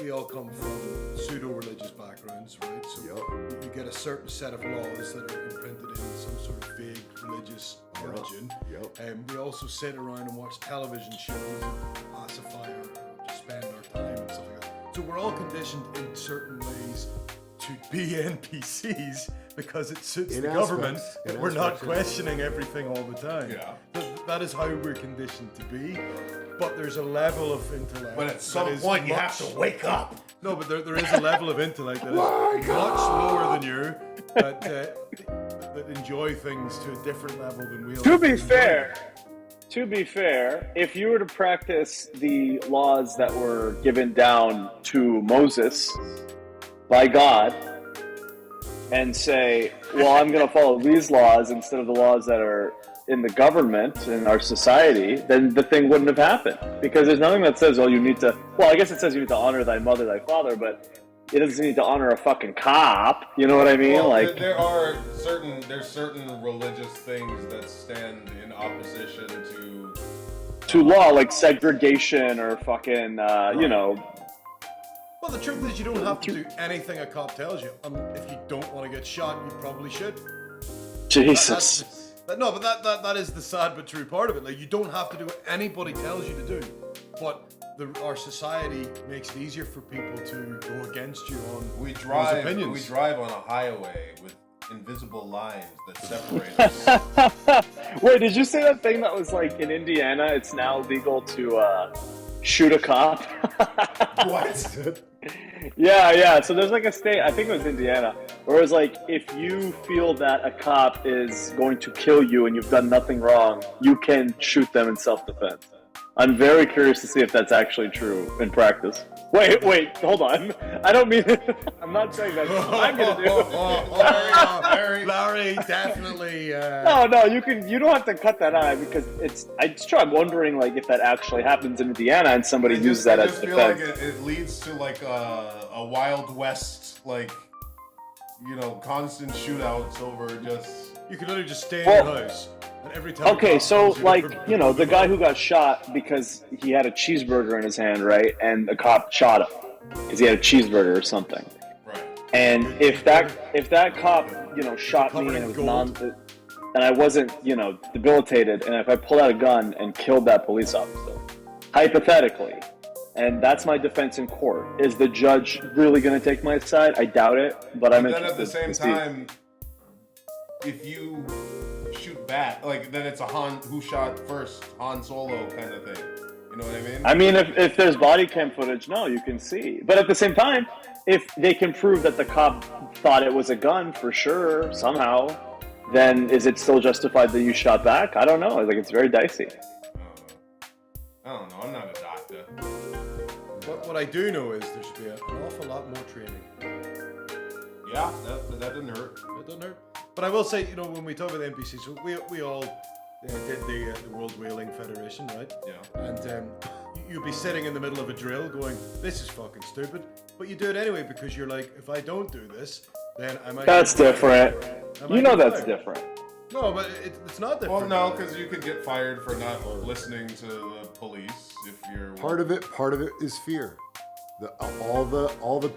we all come from pseudo-religious backgrounds, right? So you get a certain set of laws that are imprinted in some sort of vague religious origin. We also sit around and watch television shows and pacify or just spend our time and stuff like that. So we're all conditioned in certain ways to be NPCs because it suits the government that we're not questioning everything all the time. Yeah. That is how we're conditioned to be. But there's a level of intellect. But at some point you have to wake up. No, but there is a level of intellect that is much lower than you, that enjoy things to a different level than we are. To be fair, if you were to practice the laws that were given down to Moses by God and say, well, I'm going to follow these laws instead of the laws that are in the government, in our society, then the thing wouldn't have happened. Because there's nothing that says, well, I guess it says you need to honor thy mother, thy father, but it doesn't need to honor a fucking cop. You know what I mean? Well, there's certain religious things that stand in opposition to law, like segregation or fucking, Well, the truth is you don't have to do anything a cop tells you. If you don't want to get shot, you probably should. Jesus. That is the sad but true part of it. Like, you don't have to do what anybody tells you to do. But our society makes it easier for people to go against you on those opinions. We drive on a highway with invisible lines that separate us. Wait, did you say that thing that was like in Indiana, it's now legal to shoot a cop? What? Yeah. So there's like a state, I think it was Indiana, where it's like, if you feel that a cop is going to kill you and you've done nothing wrong, you can shoot them in self-defense. I'm very curious to see if that's actually true in practice. Wait, hold on. I don't mean it. I'm not saying that's what I'm going to do. Larry, definitely. No, you don't have to cut that out because I'm wondering like if that actually happens in Indiana and somebody uses that as defense. I just feel like it leads to like a Wild West, like, constant shootouts over just... You could literally just stay in your house. And every time the guy who got shot because he had a cheeseburger in his hand, right? And the cop shot him because he had a cheeseburger or something. Right. And if that cop, shot me and it was and I wasn't, debilitated, and if I pulled out a gun and killed that police officer, hypothetically, and that's my defense in court, is the judge really going to take my side? I doubt it, but I'm interested. Then at the same time, if you shoot back, then it's who shot first, Han Solo kind of thing. You know what I mean? I mean, if there's body cam footage, no, you can see. But at the same time, if they can prove that the cop thought it was a gun for sure, somehow, then is it still justified that you shot back? I don't know. It's very dicey. I don't know. I'm not a doctor. What I do know is there should be an awful lot more training. Yeah, that didn't hurt. It doesn't hurt. But I will say, when we talk about NPCs, so we all did the World Whaling Federation, right? Yeah. And you'd be sitting in the middle of a drill going, this is fucking stupid. But you do it anyway because you're like, if I don't do this, then I might... That's different. That's different. No, but it's not different. Well, no, because you could get fired for not listening to the police if you're... Part of it is fear. All the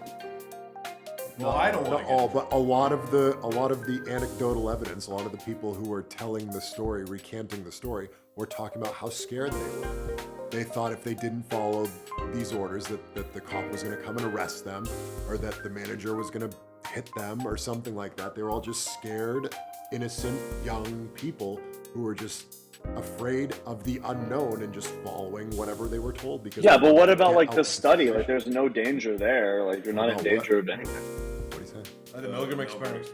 Well, I don't want not all, but a lot of the anecdotal evidence, a lot of the people who were telling the story, recanting the story, were talking about how scared they were. They thought if they didn't follow these orders that the cop was going to come and arrest them, or that the manager was going to hit them or something like that. They were all just scared, innocent young people who were just afraid of the unknown and just following whatever they were told. Because but what about the study? There's no danger there. You're not in danger of anything. What do you say? The Milgram experiment.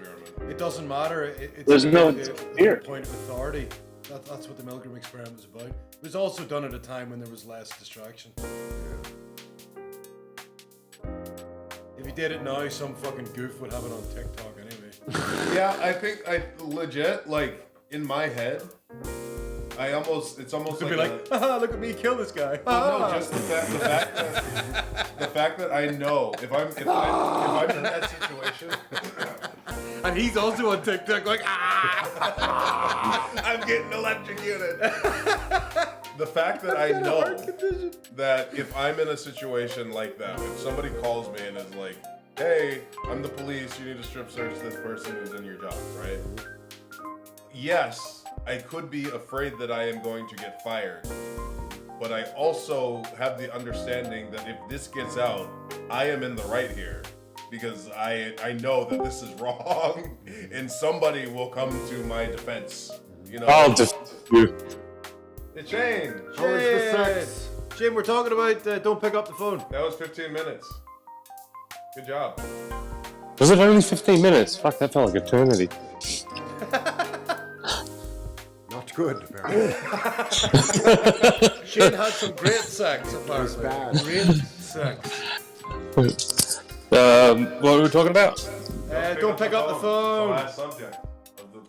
It doesn't matter. There's no fear. Point of authority. That's what the Milgram experiment was about. It was also done at a time when there was less distraction. If you did it now, some fucking goof would have it on TikTok anyway. Yeah, I think legit, in my head, it's almost to be like, haha, look at me kill this guy. Well, no, just the fact that I know if I'm in that situation, and And he's also on TikTok like, I'm getting electrocuted. The fact that I know that if I'm in a situation like that, if somebody calls me and is like, hey, I'm the police, you need to strip search this person who's in your job, right? Yes, I could be afraid that I am going to get fired. But I also have the understanding that if this gets out, I am in the right here. Because I know that this is wrong, and somebody will come to my defense. You know. I'll just you. It's Shane. Shane, we're talking about don't pick up the phone. That was 15 minutes. Good job. Was it only 15 minutes? Fuck, that felt like eternity. Not good, apparently. Shane had some great sex, apparently. It was bad. Great sex. What were we talking about? Don't pick up the phone. The last subject.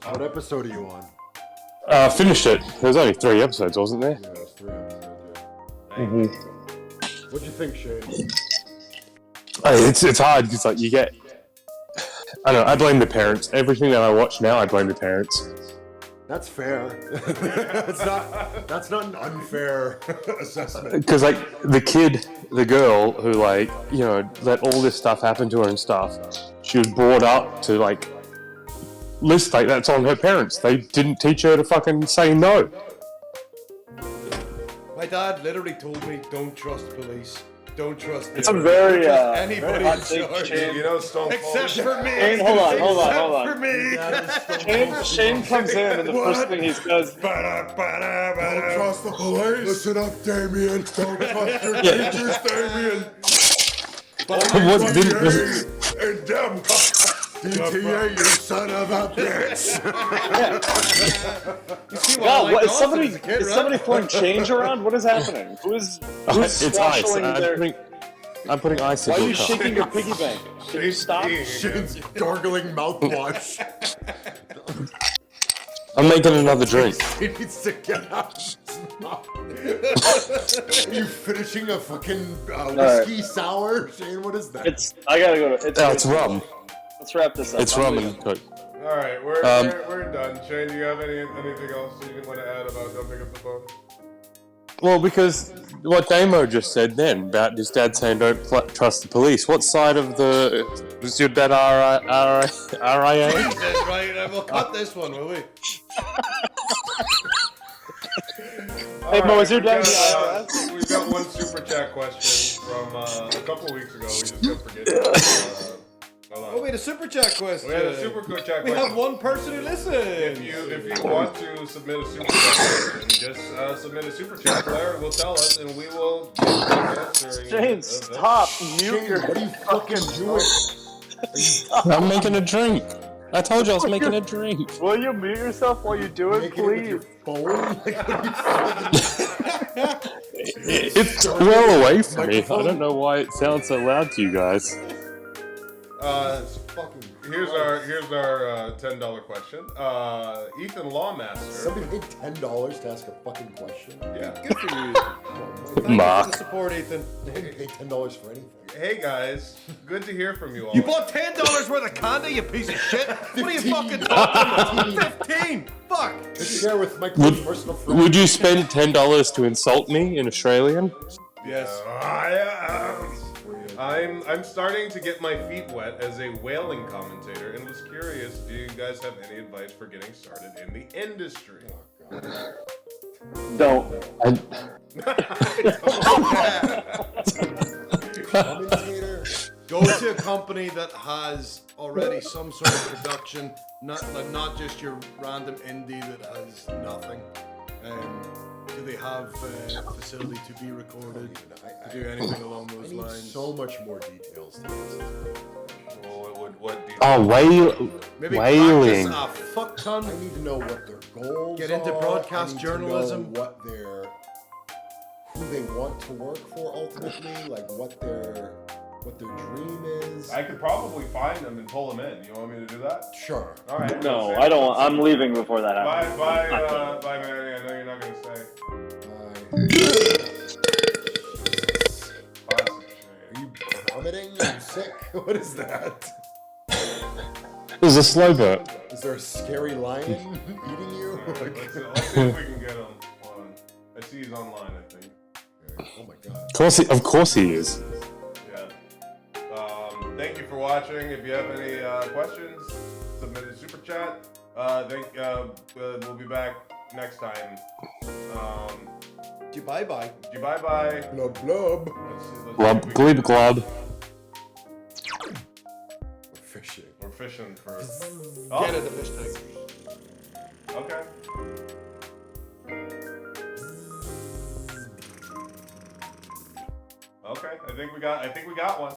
What episode are you on? Finished it. There was only 3 episodes, wasn't there? Yeah, it was 3 episodes, yeah. Mm-hmm. What'd you think, Shane? It's hard because like you get. I don't know. I blame the parents. Everything that I watch now, I blame the parents. That's fair. That's not an unfair assessment. Because like the girl who like let all this stuff happen to her and stuff, she was brought up to like list like that's on her parents. They didn't teach her to fucking say no. My dad literally told me, "Don't trust police. Don't trust." It's a very anybody in charge. You know, Stone Cold. Except for me. Shane, hold on. Except for me. Shane comes in and the first thing he says, Don't trust the police. Listen up, Damien. Don't trust your teachers, Damien. And them. DTA, you son of a bitch. You see why I God, like what, is Dawson as a kid, is right? somebody throwing change around? What is happening? Who's It's ice. swashing their... I'm putting ice in Why are your you cup. shaking your piggy bank? Can you stop? Shane's gargling mouthwash. I'm making another drink. He needs to get out. Are you finishing a fucking whiskey sour? Shane, what is that? I gotta go to... It's rum. Let's wrap this up. It's rum and coke. All right, we're done. Shane, do you have anything else you want to add about don't pick up the phone? Well, because what Damo just said then about his dad saying don't trust the police. What side of the... Was your dad RIA? Right, and we'll cut this one, will we? Hey, Mo, is your dad in the IRS? We've got one super chat question from a couple weeks ago. We just kept forgetting. Hold on. Oh, we had a super chat question. We had a super chat question. We have one person who listens. If you want to submit a super chat, just submit a super chat. Claire will tell us, and we will answer. Shane, stop. Mute your... What are you fucking doing? I'm making a drink. I told you I was making a drink. Will you mute yourself while you do it, please? It's well away from me. I don't know why it sounds so loud to you guys. Here's our $10 question. Ethan Lawmaster. Somebody paid $10 to ask a fucking question. Yeah. Good for you. Thank you Mark. for the support, Ethan. They didn't pay $10 for anything. Hey guys, good to hear from you all. You bought $10 worth of candy, you piece of shit. What are you fucking talking about? 15. Fuck. Let's share with my personal friend. Would you spend $10 to insult me in Australian? Yes. I'm starting to get my feet wet as a whaling commentator, and was curious. Do you guys have any advice for getting started in the industry? Don't. Commentator. Go to a company that has already some sort of production, not just your random indie that has nothing. Do they have a facility to be recorded? To do anything along those I need lines? so much more details to this. What Oh, Maybe whaling. practice a fuck ton. I need to know what their goals Get into are. broadcast I need journalism. To know who they want to work for ultimately, like what their dream is. I could probably find them and pull them in. You want me to do that? Sure. All right. No, I don't. I'm leaving before that happens. Bye, Manny. I know you're not gonna stay. Are you vomiting? Are you sick? What is that? There's a slow burp. Is there a scary lion eating you? Let's see if we can get him. Hold on. I see he's online, I think. Oh my god. Of course he is. Yeah. Thank you for watching. If you have any questions, submit a super chat. We'll be back next time. Bye-bye. Bye-bye. Blub blub. Glub, glib, glub. We're fishing. We're fishing for... Get it, the fish tank. Okay. Okay, I think we got one.